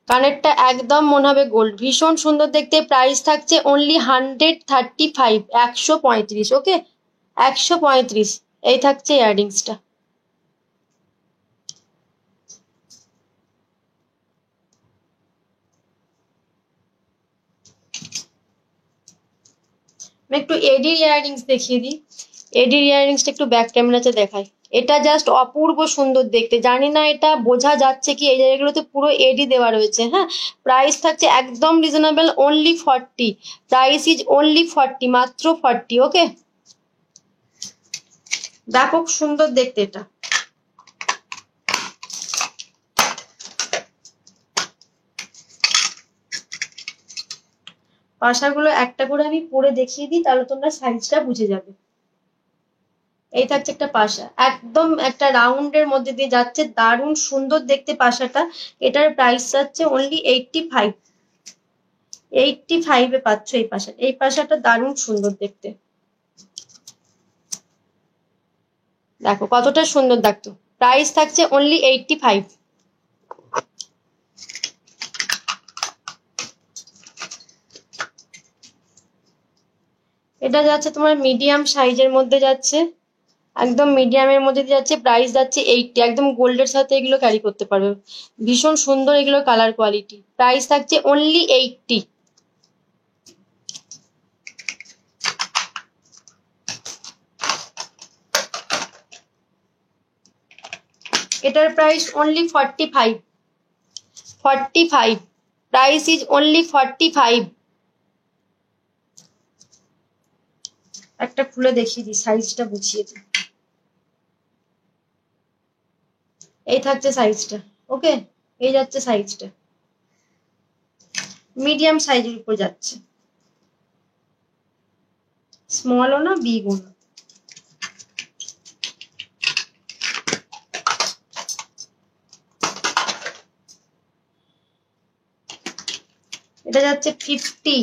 কানেরটা একদম মনে হবে গোল্ড, ভীষণ সুন্দর দেখতে। প্রাইস থাকছে অনলি 135, 135। ওকে, 135। এই থাকছে ইয়াররিংসটা। আমি একটু এডির ইয়াররিংস দেখিয়ে দিই, এডির ইয়াররিংসটা একটু ব্যাক ক্যামেরাতে দেখাই। এটা জাস্ট অপূর্ব সুন্দর দেখতে, জানি না এটা বোঝা যাচ্ছে কি, এই জায়গাগুলোতে পুরো এডি দেওয়া রয়েছে। হ্যাঁ, প্রাইস থাকছে একদম reasonable, only 40। Price is only 40, মাত্র 40। ওকে, ব্যাপক সুন্দর দেখতে এটা। পাশাগুলো একটা করে আমি পরে দেখিয়ে দিই, তাহলে তোমরা সাইজটা বুঝে যাবে। এই থাকছে একটা পাশা, একদম একটা রাউন্ডের মধ্যে দিয়ে যাচ্ছে, দারুণ সুন্দর দেখতে পাশাটা। এটার প্রাইস যাচ্ছে অনলি 85, 85-এ পাচ্ছ এই পাশাটা। এই পাশাটা দারুণ সুন্দর দেখতে, দেখো কতটা সুন্দর দেখতো। প্রাইস থাকছে অনলি 85। এটা যাচ্ছে তোমার মিডিয়াম সাইজের মধ্যে যাচ্ছে, একদম মিডিয়ামের মধ্যে দিয়ে যাচ্ছে। প্রাইস যাচ্ছে 80, একদম গোল্ডের সাথে এগুলো ক্যারি করতে পারবে, ভীষণ সুন্দর এগুলো কালার কোয়ালিটি। প্রাইস থাকছে অনলি 80। এটার price only 45। 45, price is only 45। একটা খুলে দেখিয়ে দিই, সাইজটা বুঝিয়ে দিই। এই থাকছে সাইজটা, ওকে, এই যাচ্ছে সাইজটা, মিডিয়াম সাইজের উপর যাচ্ছে, স্মলও না বিগও না। এটা যাচ্ছে 50।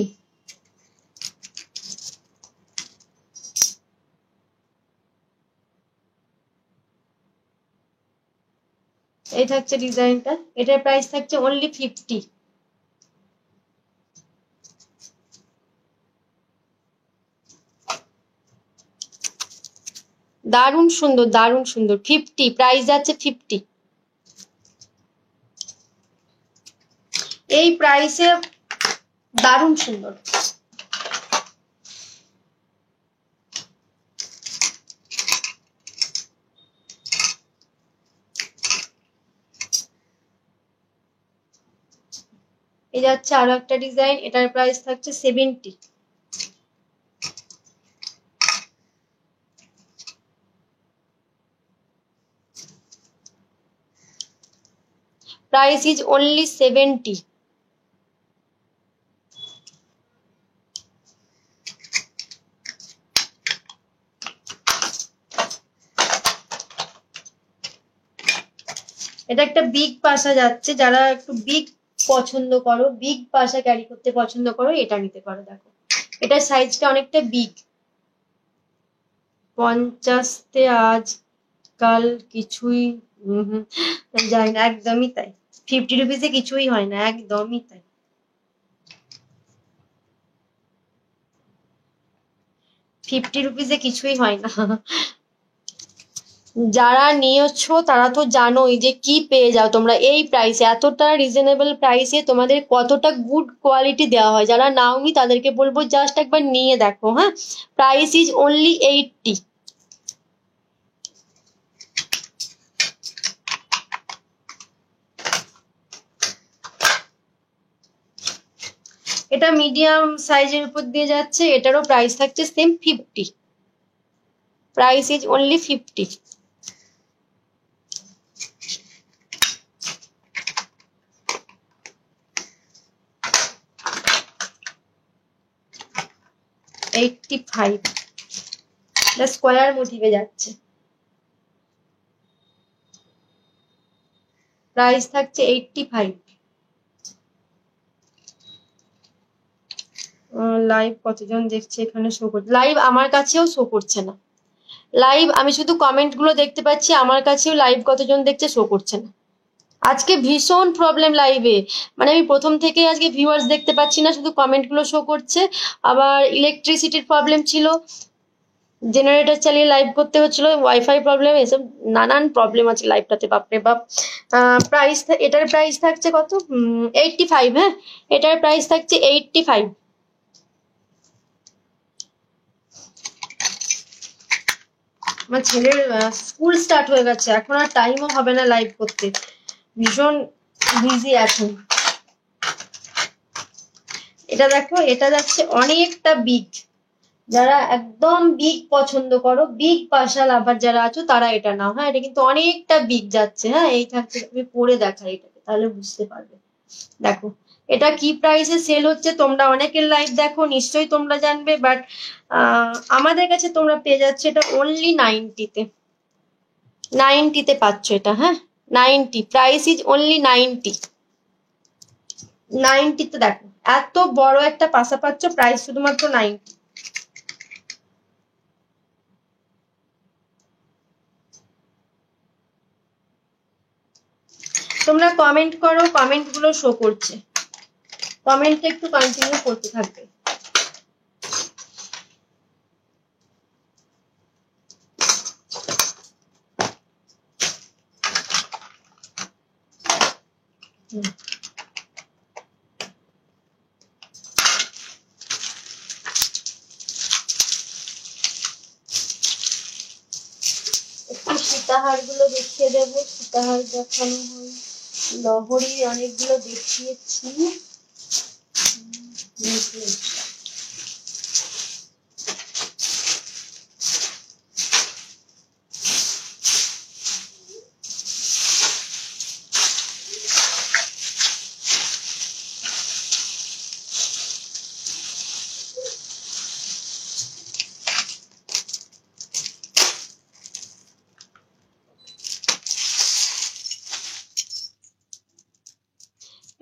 এই থাকছে ডিজাইনটা, এটার প্রাইস থাকছে অনলি 50। দারুণ সুন্দর, দারুণ সুন্দর, 50, প্রাইস যাচ্ছে 50। এই প্রাইসে দারুণ সুন্দর। এই যাচ্ছে আরো একটা ডিজাইন, এটার প্রাইস থাকছে 70। Price is only 70। এটা একটা বিগ পাশা যাচ্ছে, যারা একটু বিগ পছন্দ করো, বিগ পাশা ক্যারি করতে পছন্দ করো, এটা নিতে পারো। দেখো এটার সাইজটা অনেকটা বিগ। 50-তে আজকাল কিছুই যায় না, একদমই তাই। 50 রুপিসে কিছুই হয় না, একদমই তাই। 50 রুপিসে কিছুই হয় না। যারা নিয়েছো তারা তো জানোই যে কি পেয়ে যাও তোমরা এই প্রাইসে, এতটা রিজনেবল প্রাইসে তোমাদের কতটা গুড কোয়ালিটি দেওয়া হয়। যারা নাওনি তাদেরকে বলবো জাস্ট একবার নিয়ে দেখো। হ্যাঁ, প্রাইস ইজ অনলি 80। এটা মিডিয়াম সাইজের উপর দিয়ে যাচ্ছে, এটারও প্রাইস থাকছে same 50। Price is only 50। $85, square মোটিভে যাচ্ছে, প্রাইস থাকছে 85। লাইভ কতজন দেখছে এখানে শো করছে? লাইভ আমার কাছেও শো করছে না। লাইভ আমি শুধু কমেন্ট গুলো দেখতে পাচ্ছি, আমার কাছেও লাইভ কতজন দেখছে শো করছে না। আজকে ভীষণ প্রবলেম লাইভে, মানে আমি প্রথম থেকে আজকে ভিউয়ার্স দেখতে পাচ্ছি না, শুধু কমেন্ট গুলো শো করছে। আবার ইলেকট্রিসিটির প্রবলেম ছিল, জেনারেটর চালিয়ে লাইভ করতে হচ্ছিল, ওয়াইফাই প্রবলেম, এসব নানান প্রবলেম আছে লাইভটাতে, বাপরে বাপ। প্রাইস, এটার প্রাইস থাকছে কত? 85। হ্যাঁ, এটার প্রাইস থাকছে 85। আমার ছেলের স্কুল স্টার্ট হয়ে গেছে, এখন আর টাইমও হবে না লাইভ করতে, ভীষণ বিজি এখন। এটা দেখো, এটা যাচ্ছে অনেকটা বিগ। যারা একদম বিগ পছন্দ করো, বিগ পাশা লাভার যারা আছো, তারা এটা নাও। হ্যাঁ, এটা কিন্তু অনেকটা বিগ যাচ্ছে। হ্যাঁ, এই থাকছে, তুমি পরে দেখাই এটাকে, তাহলে বুঝতে পারবে। দেখো এটা কি প্রাইসে সেল হচ্ছে, তোমরা অনেকের লাইভ দেখো, নিশ্চয়ই তোমরা জানবে, বাট আমাদের কাছে তোমরা পেয়ে যাচ্ছে এটা অনলি 90-তে। 90-তে পাচ্ছ এটা। হ্যাঁ, 90, প্রাইস ইজ অনলি 90। 90-তে দেখো এত বড় একটা পাশা পাচ্ছ, প্রাইস শুধুমাত্র 90। তোমরা কমেন্ট করো, কমেন্ট গুলো শো করছে, কমেন্টটা একটু কন্টিনিউ করতে থাকবে। একটু সীতাহার গুলো দেখিয়ে দেবো। সীতাহার দেখানো হয়, লহরি অনেকগুলো দেখিয়েছি।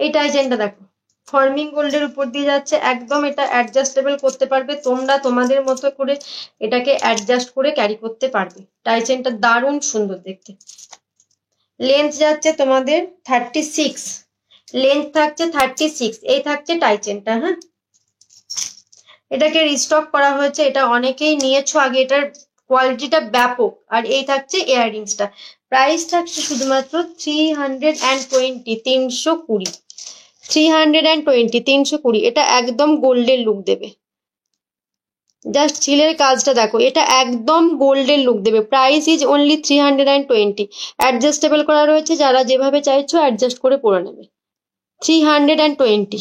এই টাইজেনটা দেখো, ফর্মিং গোল্ডের উপর দিয়ে যাচ্ছে একদম। এটা অ্যাডজাস্টেবল করতে পারবে তোমরা, তোমাদের মতো করে এটাকে অ্যাডজাস্ট করে ক্যারি করতে পারবে। টাইজেনটা দারুণ সুন্দর দেখতে। লেন্থ যাচ্ছে তোমাদের 36, লেন্থ থাকছে 36, এই থাকছে টাইচেনটা। হ্যাঁ, এটাকে রিস্টক করা হয়েছে, এটা অনেকেই নিয়েছো আগে, এটার কোয়ালিটিটা ব্যাপক। আর এই থাকছে ইয়াররিংসটা, প্রাইস থাকছে শুধুমাত্র 320, 320, 320, 320। এটা একদম গোল্ডের লুক দেবে। জাস্ট ঝিলের কাজটা দেখো, এটা একদম গোল্ডের লুক দেবে। Price is only 320। অ্যাডজাস্টেবল করা রয়েছে, যারা যেভাবে চাইছো অ্যাডজাস্ট করে পরে নেবে। 320।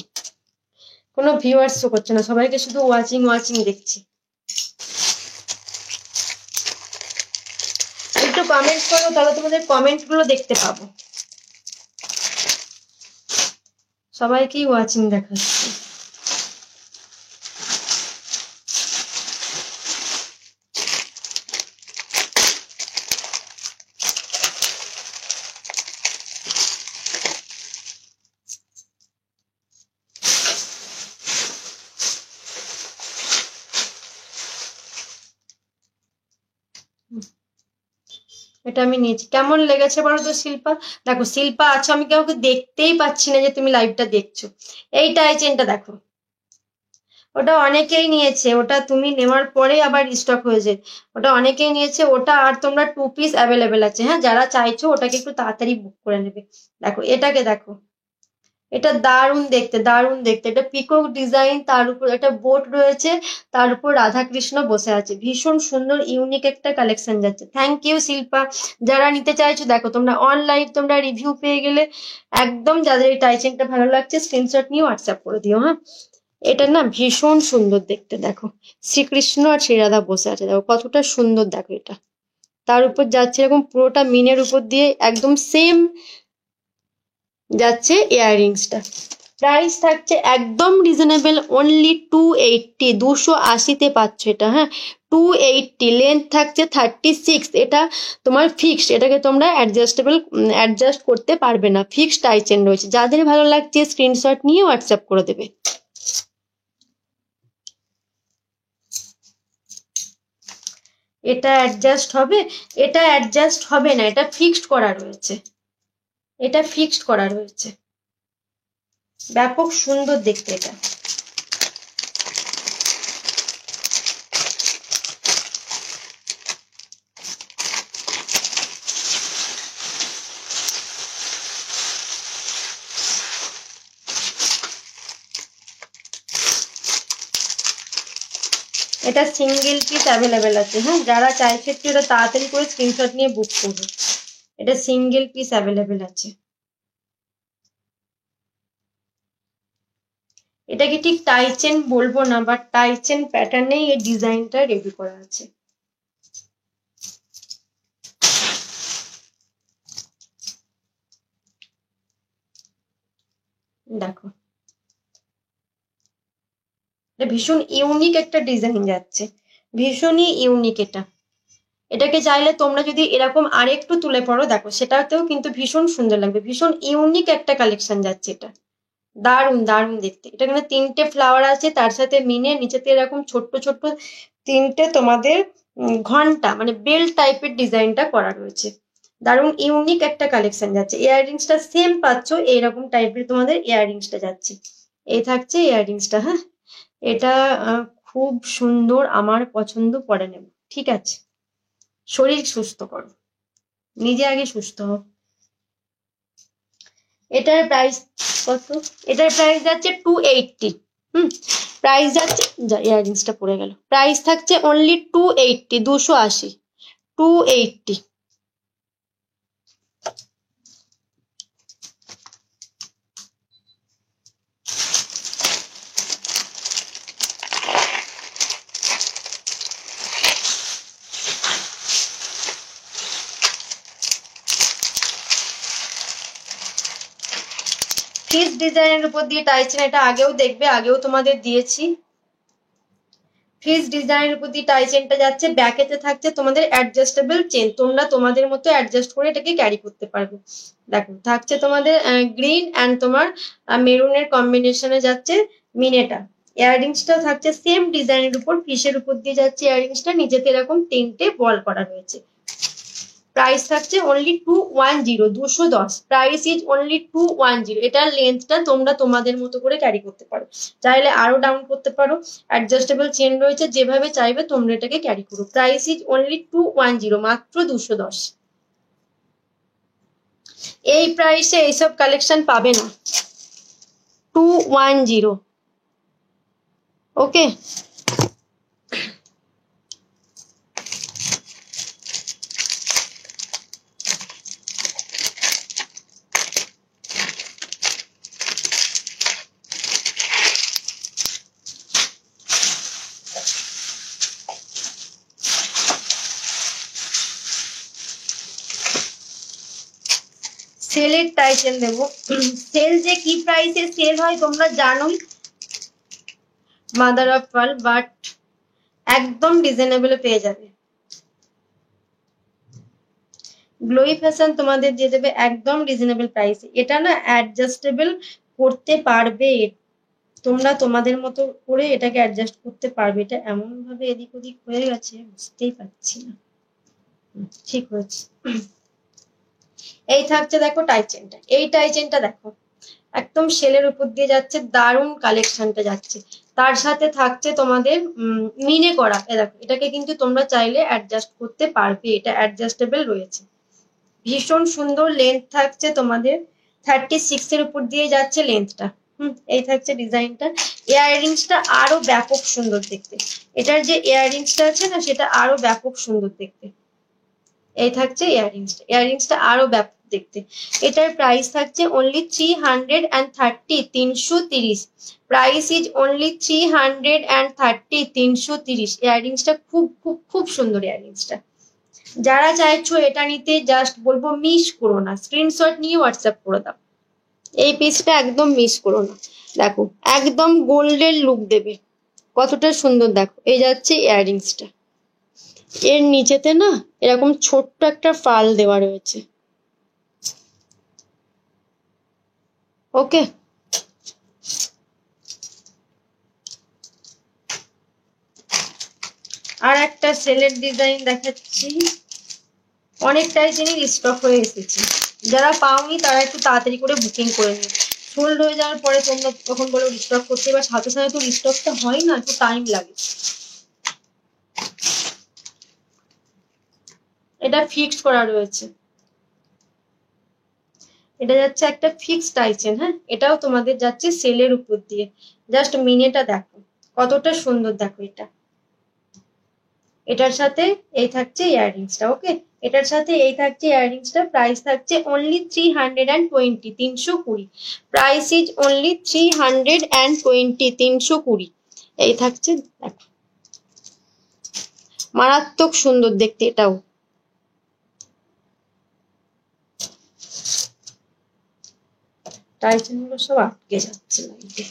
কোনো ভিউয়ার্স শো করছে না, সবাইকে শুধু ওয়াচিং ওয়াচিং দেখছি। একটু কমেন্ট করো, তাহলে তোমাদের কমেন্ট গুলো দেখতে পাবো। সবাইকেই ওয়াচিং দেখাচ্ছি। এটা আমি নিয়েছি, কেমন লেগেছে বলো তো শিল্পা? দেখো শিল্পা আছো, আমি কাউকে দেখতেই পাচ্ছি না যে তুমি লাইভটা দেখছো। এই টাইচেনটা দেখো, ওটা অনেকেই নিয়েছে, ওটা তুমি নেওয়ার পরে আবার স্টক হয়েছে, ওটা অনেকেই নিয়েছে ওটা। আর তোমরা 2 পিস অ্যাভেলেবেল আছে। হ্যাঁ, যারা চাইছো ওটাকে একটু তাড়াতাড়ি বুক করে নেবে। দেখো এটাকে দেখো, এটা দারুণ দেখতে, দারুণ দেখতে। এটা পিকক ডিজাইন, তার উপর একটা বোট রয়েছে, তার উপর রাধাকৃষ্ণ বসে আছে। ভীষণ সুন্দর ইউনিক একটা কালেকশন যাচ্ছে। Thank you Shilpa. যারা নিতে চাইছো দেখো, তোমরা অনলাইন তোমরা রিভিউ পেয়ে গেলে একদম, যাদের এই টাইচেনটা ভালো লাগছে স্ক্রিনশট নিয়ে হোয়াটসঅ্যাপ করে দিও। হ্যাঁ, এটা না ভীষণ সুন্দর দেখতে। দেখো শ্রীকৃষ্ণ আর শ্রীরাধা বসে আছে, দেখো কতটা সুন্দর। দেখো এটা তার উপর যাচ্ছে এরকম পুরোটা মিনের উপর দিয়ে একদম সেম যাচ্ছে ইয়াররিংসটা। প্রাইস থাকছে একদম রিজনেবল, অনলি 280, 280-তে পাচ্ছ এটা। হ্যাঁ, 280। লেন্থ থাকছে 36, এটা তোমার ফিক্সড, এটাকে তোমরা অ্যাডজাস্ট করতে পারবে না। ফিক্সড টাইচেন রয়েছে, যাদের ভালো লাগছে স্ক্রিনশট নিয়ে হোয়াটসঅ্যাপ করে দেবে। এটা অ্যাডজাস্ট হবে, এটা অ্যাডজাস্ট হবে না, এটা ফিক্সড করা রয়েছে, এটা ফিক্সড করা রয়েছে। ব্যাপক সুন্দর দেখতে এটা। এটা সিঙ্গেল পিস অ্যাভেলেবেল আছে। হ্যাঁ, যারা চাইছে একটু এটা তাড়াতাড়ি করে স্ক্রিনশট নিয়ে বুক করবে। এটা সিঙ্গেল পিস অ্যাভেলেবেল আছে। এটাকে ঠিক টাইচেন বলবো না, বাট টাইচেন প্যাটার্নেই এই ডিজাইনটা রেডি করা আছে। দেখো এটা ভীষণ ইউনিক একটা ডিজাইন যাচ্ছে, ভীষণই ইউনিক এটা। এটাকে চাইলে তোমরা যদি এরকম আরেকটু তুলে পড়ো, দেখো সেটাতেও কিন্তু ভীষণ সুন্দর লাগবে। ভীষণ ইউনিক একটা কালেকশন যাচ্ছে এটা, দারুণ দারুণ দেখতে। এটা কিন্তু 3টে ফ্লাওয়ার আছে, তার সাথে মিনে নিচেতে এরকম ছোট্ট ছোট্ট 3টে তোমাদের ঘন্টা মানে বেল টাইপের ডিজাইনটা করা রয়েছে। দারুণ ইউনিক একটা কালেকশন যাচ্ছে। ইয়াররিংসটা সেম পাচ্ছ, এইরকম টাইপের তোমাদের ইয়াররিংসটা যাচ্ছে। এই থাকছে ইয়াররিংসটা। হ্যাঁ, এটা খুব সুন্দর, আমার পছন্দ, পরে নেব। ঠিক আছে, শরীর সুস্থ করো, নিজে আগে সুস্থ হও। এটার প্রাইস কত? এটার প্রাইস যাচ্ছে 280। প্রাইস যাচ্ছে, ইয়াররিংসটা পড়ে গেল। প্রাইস থাকছে অনলি 280, 280, 280। ফ্রিজ ডিজাইনের উপর দিয়ে টাই চেন, এটা আগেও দেখবে, আগেও তোমাদের দিয়েছি। ফ্রিজ ডিজাইনের উপর দিয়ে টাই চেনটা যাচ্ছে, ব্যাকেতে থাকছে তোমাদের অ্যাডজাস্টেবল চেন, তোমরা তোমাদের মতো অ্যাডজাস্ট করে এটাকে ক্যারি করতে পারবে। দেখো থাকছে তোমাদের গ্রিন অ্যান্ড তোমার মেরুনের কম্বিনেশনে যাচ্ছে মিনেটা। ইয়াররিংসটাও থাকছে সেম ডিজাইনের উপর, ফিশের উপর দিয়ে যাচ্ছে ইয়াররিংসটা, নিচেতে এরকম তিনটে বল করা রয়েছে। প্রাইস থাকছে অনলি 210, 210। Price is only 210। এটার লেন্থটা তোমরা তোমাদের মতো করে ক্যারি করতে পারো, চাইলে আরো ডাউন করতে পারো, অ্যাডজাস্টেবল চেন রয়েছে, যেভাবে চাইবে তোমরা এটাকে ক্যারি করো। প্রাইস ইজ অনলি 210, মাত্র 210। এই প্রাইসে এইসব কালেকশন পাবে না। 210। ওকে, সেলের টাই চেন দেবো। সেল যে কি প্রাইসে সেল হয় তোমরা জানোই, মাদার অফ পার্ল, বাট একদম রিজনেবল পেয়ে যাবে। গ্লোই ফ্যাশন তোমাদের দিয়ে দেবে একদম রিজনেবল প্রাইসে। এটা না অ্যাডজাস্টেবল করতে পারবে, তোমরা তোমাদের মতো করে এটাকে অ্যাডজাস্ট করতে পারবে। এটা এমন ভাবে এদিক ওদিক হয়ে গেছে বুঝতেই পারছি না, ঠিক হয়েছে। এই থাকছে দেখো টাই চেনটা, এই টাই চেনটা দেখো একদম সেলের উপর দিয়ে যাচ্ছে, দারুণ কালেকশনটা যাচ্ছে। তার সাথে থাকছে তোমাদের মিনে করা, দেখো এটাকে কিন্তু তোমরা চাইলে অ্যাডজাস্ট করতে পারবে, এটা অ্যাডজাস্টেবল রয়েছে। ভীষণ সুন্দর লেন্থ থাকছে তোমাদের, 36 এর উপর দিয়ে যাচ্ছে লেন্থটা। এই থাকছে ডিজাইনটা। ইয়াররিংসটা আরো ব্যাপক সুন্দর দেখতে, এটার যে ইয়াররিংসটা আছে না সেটা আরো ব্যাপক সুন্দর দেখতে। এই থাকছে ইয়াররিংসটা, ইয়াররিংসটা আরো ব্যাপক দেখতে। এটার প্রাইস থাকছে অনলি 330, 330। Price is only 330, 330। ইয়াররিংসটা খুব খুব খুব সুন্দর ইয়াররিংসটা। যারা চাইছো এটা নিতে জাস্ট বলবো মিস করো না, স্ক্রিনশট নিয়ে হোয়াটসঅ্যাপ করে দাও। এই পিসটা একদম মিস করো না, দেখো একদম গোল্ডের লুক দেবে, কতটা সুন্দর দেখো। এই যাচ্ছে ইয়াররিংসটা, এর নিচেতে না এরকম ছোট্ট একটা ফাল দেওয়া রয়েছে। ওকে, আর একটা সেলের ডিজাইন দেখাচ্ছি, অনেকটাই জিনিস স্টক হয়ে এসেছে, যারা পাওনি তারা একটু তাড়াতাড়ি করে বুকিং করে নিও। সোল্ড হয়ে যাওয়ার পরে তোমরা তখন বলো রিস্টক করতে, এবার সাথে সাথে তো রিস্টকটা হয় না, একটু টাইম লাগে। এটা ফিক্সড করা রয়েছে, এটা যাচ্ছে একটা ফিক্সড আইটেম। হ্যাঁ, এটাও তোমাদের যাচ্ছে সেলের উপর দিয়ে। জাস্ট মিনেটা দেখো কতটা সুন্দর, দেখো এটা, এটার সাথে এই থাকছে ইয়াররিংসটা। ওকে, এটার সাথে এই থাকছে ইয়াররিংসটা। প্রাইস থাকছে অনলি 320, 320। Price is only 320, 320। এই থাকছে দেখো, মারাত্মক সুন্দর দেখতে এটাও। টাইটেন গুলো সব আটকে যাচ্ছে লাইটে।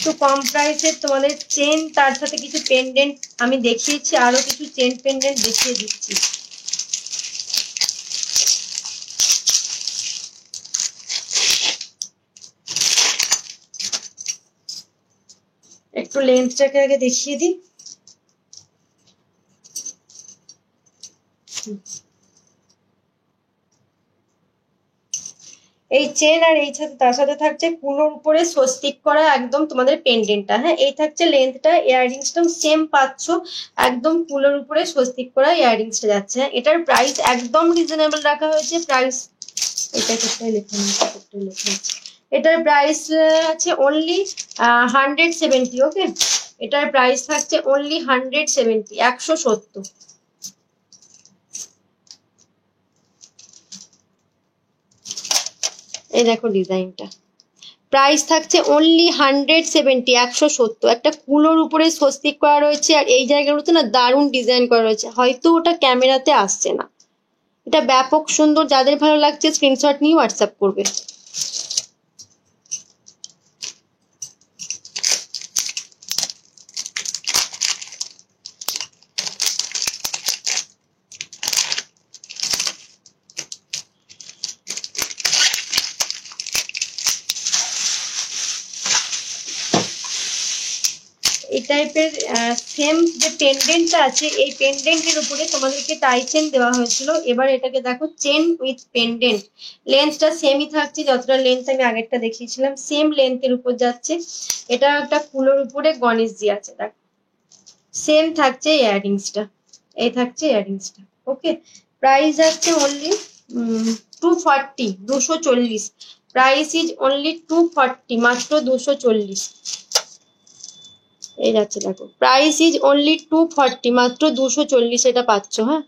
তো কম প্রাইসের তোমাদের চেন, তার সাথে কিছু পেন্ডেন্ট আমি দেখিয়েছি, আরো কিছু চেন পেন্ডেন্ট দেখিয়ে দিচ্ছি। একটু লেন্থটাকে আগে দেখিয়ে দিই। এই চেন আর এই সাথে তার সাথে থাকছে কুলোর উপরে স্বস্তিক করা একদম তোমাদের পেন্ডেন্টটা। হ্যাঁ, এই থাকছে লেন্থটা, ইয়াররিংসটাও সেম পাচ্ছ, একদম কুলোর উপরে স্বস্তিক করা ইয়াররিংসটা যাচ্ছে। এটার প্রাইস একদম রিজনেবল রাখা হয়েছে। প্রাইস এটা কোথায় লেখা আছে, কোথায় লেখা আছে, এটার প্রাইস আছে অনলি 170। ওকে, এটার প্রাইস থাকছে অনলি 170, 170। এই দেখো ডিজাইনটা, প্রাইস থাকছে অনলি 170, 170। একটা কুলোর উপরে স্বস্তিক করা রয়েছে, আর এই জায়গাগুলোতে না দারুণ ডিজাইন করা রয়েছে, হয়তো ওটা ক্যামেরাতে আসছে না। এটা ব্যাপক সুন্দর, যাদের ভালো লাগছে স্ক্রিনশট নিয়ে হোয়াটসঅ্যাপ করবে। এই টাইপের সেম যে পেন্ডেন্টটা আছে, এই পেন্ডেন্টের উপরে তোমাদেরকে টাই চেন দেওয়া হয়েছিল। এবার এটাকে দেখো চেন উইথ পেন্ডেন্ট, লেন্থটা সেমই থাকছে, যতটা লেন্থ আমি আগেরটা দেখিয়েছিলাম সেম লেন্থের উপর যাচ্ছে। এটা একটা ফুলোর উপরে গণেশজি আছে, দেখো সেম থাকছে ইয়াররিংসটা, এই থাকছে ইয়াররিংসটা। ওকে, প্রাইস যাচ্ছে অনলি 240, 240। প্রাইস ইজ অনলি 240, মাত্র 240। এই যাচ্ছে দেখো, প্রাইস ইজ অনলি 240, মাত্র 240 এটা পাচ্ছ। হ্যাঁ,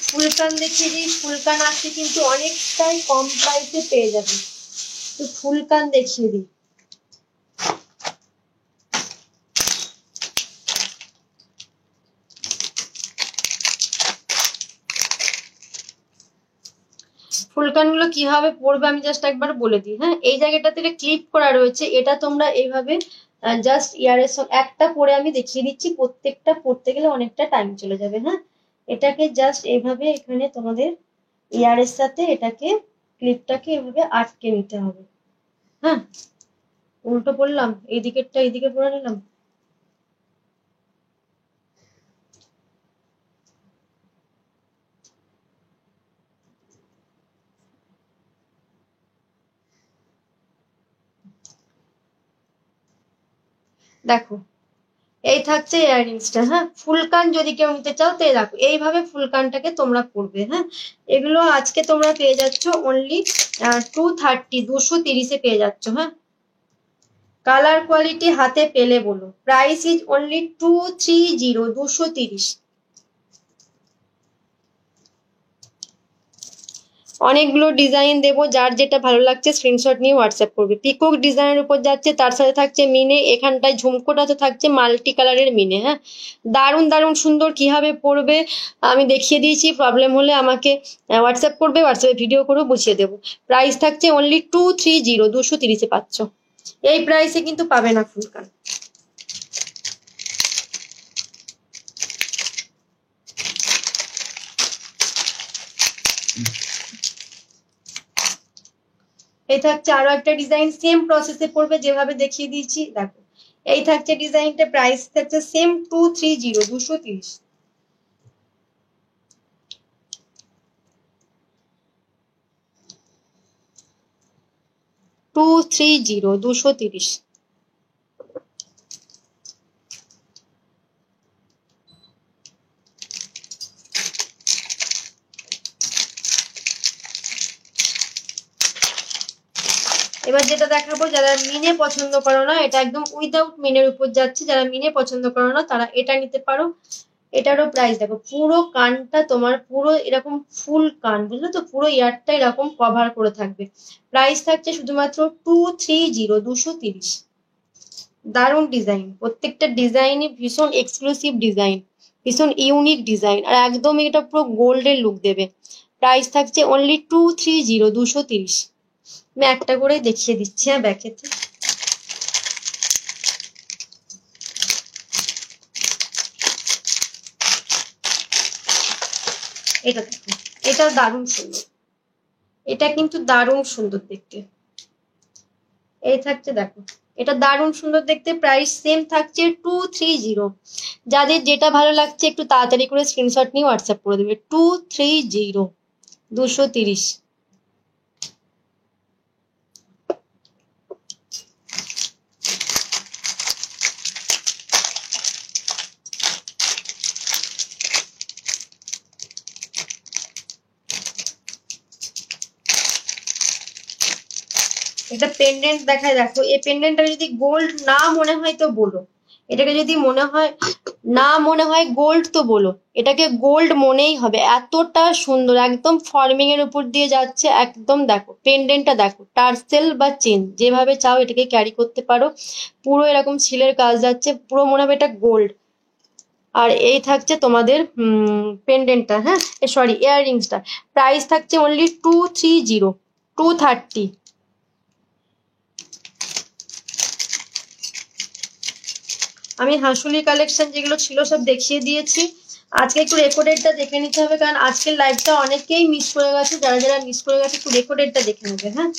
ফুলকান দেখিয়ে দিই। ফুলকান আছে কিন্তু অনেকটাই কম প্রাইসে পেয়ে যাবে, তো ফুলকান দেখিয়ে দিই। ফুলকানগুলো কিভাবে পরবে আমি জাস্ট একবার বলে দিই। হ্যাঁ, এই জায়গাটাতে ক্লিপ করা রয়েছে, এটা তোমরা এইভাবে জাস্ট ইয়ারের সঙ্গে একটা পরে আমি দেখিয়ে দিচ্ছি, প্রত্যেকটা পরতে গেলে অনেকটা টাইম চলে যাবে। হ্যাঁ, এটাকে জাস্ট এইভাবে এখানে তোমাদের ইয়ারের সাথে এটাকে ক্লিপটাকে এভাবে আটকে নিতে হবে। হ্যাঁ, উল্টো পড়লাম, এই দিকেরটা এইদিকে পরে নিলাম। দেখো, এই থাকছে ইয়াররিংসটা। হ্যাঁ, ফুলকান যদি কেউ নিতে চাও তো দেখো এইভাবে ফুলকানটাকে তোমরা পরবে। হ্যাঁ, এগুলো আজকে তোমরা পেয়ে যাচ্ছ অনলি 230, 230-এ পেয়ে যাচ্ছ। হ্যাঁ, কালার কোয়ালিটি হাতে পেলে বলো। Price is only 230, 230। অনেকগুলো ডিজাইন দেবো, যার যেটা ভালো লাগছে স্ক্রিনশট নিয়ে হোয়াটসঅ্যাপ করবে। পিকক ডিজাইনের উপর যাচ্ছে, তার সাথে থাকছে মিনে, এখানটায় ঝুমকোটাতে থাকছে মাল্টি কালারের মিনে। হ্যাঁ, দারুণ দারুণ সুন্দর, কিভাবে পরবে আমি দেখিয়ে দিয়েছি, প্রবলেম হলে আমাকে হোয়াটসঅ্যাপ করবে, হোয়াটসঅ্যাপে ভিডিও করে বুঝিয়ে দেবো। প্রাইস থাকছে অনলি 230, 230-এ পাচ্ছ। এই প্রাইসে কিন্তু পাবে না ফুলকান। এই থাকছে আরো একটা ডিজাইন, সেম প্রসেসে পড়বে যেভাবে দেখিয়ে দিয়েছি। দেখো, এই থাকছে ডিজাইনটা, প্রাইস থাকছে সেম 230, 230। 230, 230। এবার যেটা দেখাবো, যারা মিনে পছন্দ করো না, এটা একদম উইদাউট মিনের উপর যাচ্ছে, যারা মিনে পছন্দ করো না তারা এটা নিতে পারো। এটারও প্রাইস দেখো, পুরো কানটা তোমার পুরো এরকম ফুল কান, বুঝলো তো, পুরো ইয়ারটা এরকম কভার করে থাকবে। প্রাইস থাকছে শুধুমাত্র 230, 230। দারুণ ডিজাইন, প্রত্যেকটা ডিজাইনই ভীষণ এক্সক্লুসিভ ডিজাইন, ভীষণ ইউনিক ডিজাইন, আর একদম এটা পুরো গোল্ডের লুক দেবে। প্রাইস থাকছে অনলি 230, 230। আমি একটা করে দেখিয়ে দিচ্ছি। হ্যাঁ, ব্যাকেতে এটা দেখো, এটা দারুণ সুন্দর, এটা কিন্তু দারুণ সুন্দর দেখতে। এই থাকছে দেখো, এটা দারুণ সুন্দর দেখতে। প্রাইস সেম থাকছে 230। যাদের যেটা ভালো লাগছে একটু তাড়াতাড়ি করে স্ক্রিনশট নিয়ে হোয়াটসঅ্যাপ করে দেবে। 230, 230। এটা পেন্ডেন্ট দেখায়, দেখো এই পেন্ডেন্টটা যদি গোল্ড না মনে হয় তো বলো। এটাকে যদি মনে হয় গোল্ড তো বলো, এটাকে গোল্ড মনেই হবে, এতটা সুন্দর একদম ফর্মিং এর উপর দিয়ে যাচ্ছে একদম। দেখো পেন্ডেন্টটা দেখো, টার্সেল বা চেন যেভাবে চাও এটাকে ক্যারি করতে পারো, পুরো এরকম সিলের কাজ যাচ্ছে, পুরো মনে হবে এটা গোল্ড। আর এই থাকছে তোমাদের পেন্ডেন্টটা, হ্যাঁ সরি ইয়াররিংসটা, প্রাইস থাকছে অনলি 230, 230। আমি হাঁসুলি কালেকশন যেগুলো ছিল সব দেখিয়ে দিয়েছি। আজকে একটু রেকর্ডেডটা দেখে নিতে হবে, কারণ আজকের লাইভটা অনেকেই মিস করে গেছে, যারা যারা মিস করে গেছে একটু রেকর্ডেডটা দেখে নেবে। হ্যাঁ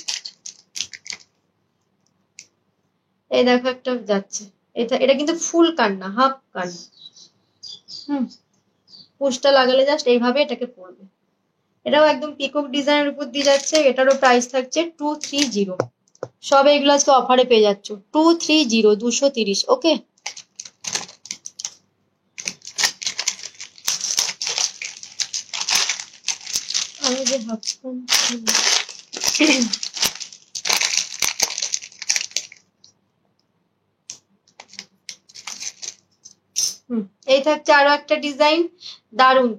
এই দেখো একটা যাচ্ছে, এটা কিন্তু ফুল কান না, হাফ কান। পুশটা লাগালে জাস্ট এইভাবে এটাকে পরবে। এটাও একদম পিকক ডিজাইনের উপর দিয়ে যাচ্ছে, এটারও প্রাইস থাকছে 230। সব এগুলো আজকে অফারে পেয়ে যাচ্ছ 230, 230। ওকে আমি যে ভাবছিলাম এই থাকছে আরো একটা ডিজাইন, দারুন।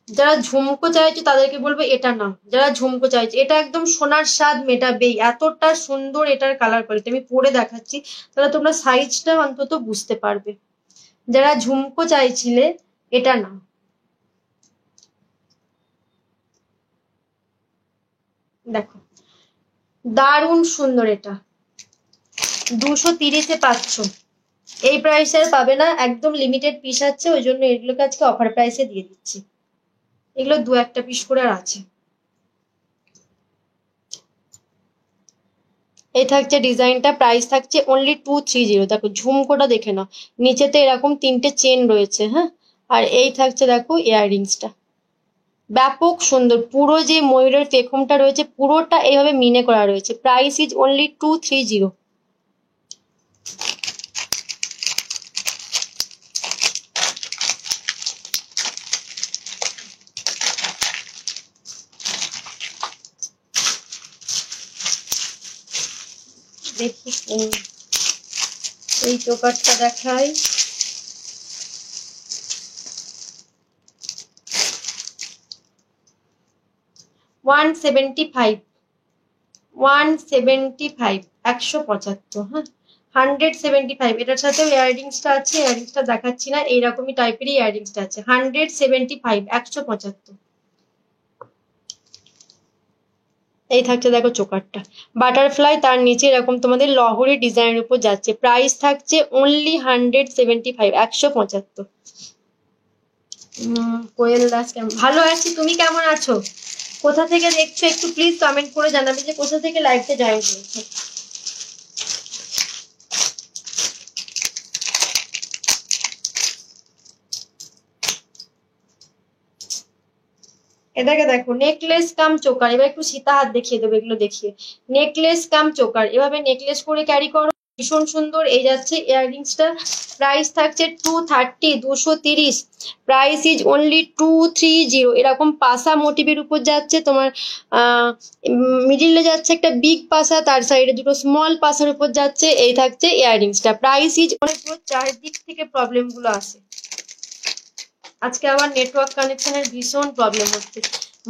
যারা ঝুমকো চাইছে তাদেরকে বলবো এটা নাও, যারা ঝুমকো চাইছে। এটা একদম সোনার স্বাদ মেটাবেই, এতটা সুন্দর এটার কালার কোয়ালিটি। আমি পরে দেখাচ্ছি, তাহলে তোমরা সাইজটা অন্তত বুঝতে পারবে। যারা ঝুমকো চাইছিলে এটা নাও, দেখো দারুণ সুন্দর। এটা 230-এ পাচ্ছ, এই প্রাইসে আর পাবে না, একদম লিমিটেড পিস আছে, ওই জন্য এগুলোকে আজকে অফার প্রাইসে দিয়ে দিচ্ছি। এগুলো 2-1টা পিস করে আর আছে। এই থাকছে ডিজাইনটা, প্রাইস থাকছে অনলি 230। দেখো ঝুমকোটা দেখে নাও, নিচেতে এরকম 3টে চেন রয়েছে, হ্যাঁ। আর এই থাকছে দেখো ইয়াররিংসটা, ব্যাপক সুন্দর, পুরো যে ময়ূরের পেখমটা রয়েছে পুরোটা এইভাবে মিনে করা রয়েছে। Price is only 230। দেখি এই চোকারটা দেখাই, 175, 175, 175, হ্যাঁ 175। এটার সাথেও ইয়াররিংসটা আছে, ইয়াররিংসটা দেখাচ্ছি না, এইরকমই টাইপেরই ইয়াররিংসটা আছে। 175, 175। এই থাকছে দেখো চোকারটা বাটারফ্লাই, তার নিচে এরকম তোমাদের লহরি ডিজাইনের উপর যাচ্ছে। প্রাইস থাকছে অনলি 175, 175। কোয়েল দাস কেমন? ভালো আছি, তুমি কেমন আছো? কোথা থেকে দেখছো একটু প্লিজ কমেন্ট করে জানাবে যে কোথা থেকে লাইভে জয়েন করেছো। এটাকে দেখো নেকলেস কাম চোকার, এবার একটু সীতা হাত দেখিয়ে দেবো এগুলো দেখিয়ে। নেকলেস কাম চোকার, এভাবে নেকলেস করে ক্যারি করো, ভীষণ সুন্দর। এই যাচ্ছে ইয়াররিংসটা, প্রাইস থাকছে 230, 230। Price is only 230। এরকম পাসা মোটিভের উপর যাচ্ছে তোমার, মিডিলে যাচ্ছে একটা বিগ পাসা, তার সাইডে দুটো স্মল পাসার উপর যাচ্ছে। এই থাকছে ইয়াররিংসটা, প্রাইস ইজ অনেক, পুরো চারদিক থেকে প্রবলেম গুলো আসে। আজকে আবার নেটওয়ার্ক কানেকশনের ভীষণ প্রবলেম হচ্ছে,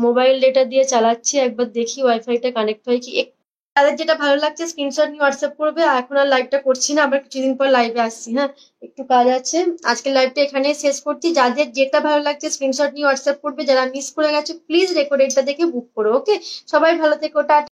মোবাইল ডেটা দিয়ে চালাচ্ছি, একবার দেখি ওয়াইফাইটা কানেক্ট হয় কি। তাদের যেটা ভালো লাগছে স্ক্রিনশট নিয়ে হোয়াটসঅ্যাপ করবে। এখন আর লাইভটা করছি না, আবার কিছুদিন পর লাইভে আসছি। হ্যাঁ একটু কাজ আছে, আজকের লাইভটা এখানেই শেষ করছি। যাদের যেটা ভালো লাগছে স্ক্রিনশট নিয়ে হোয়াটসঅ্যাপ করবে, যারা মিস করে গেছে প্লিজ রেকর্ডেডটা দেখে বুক করো। ওকে সবাই ভালো থেকো, টাটা।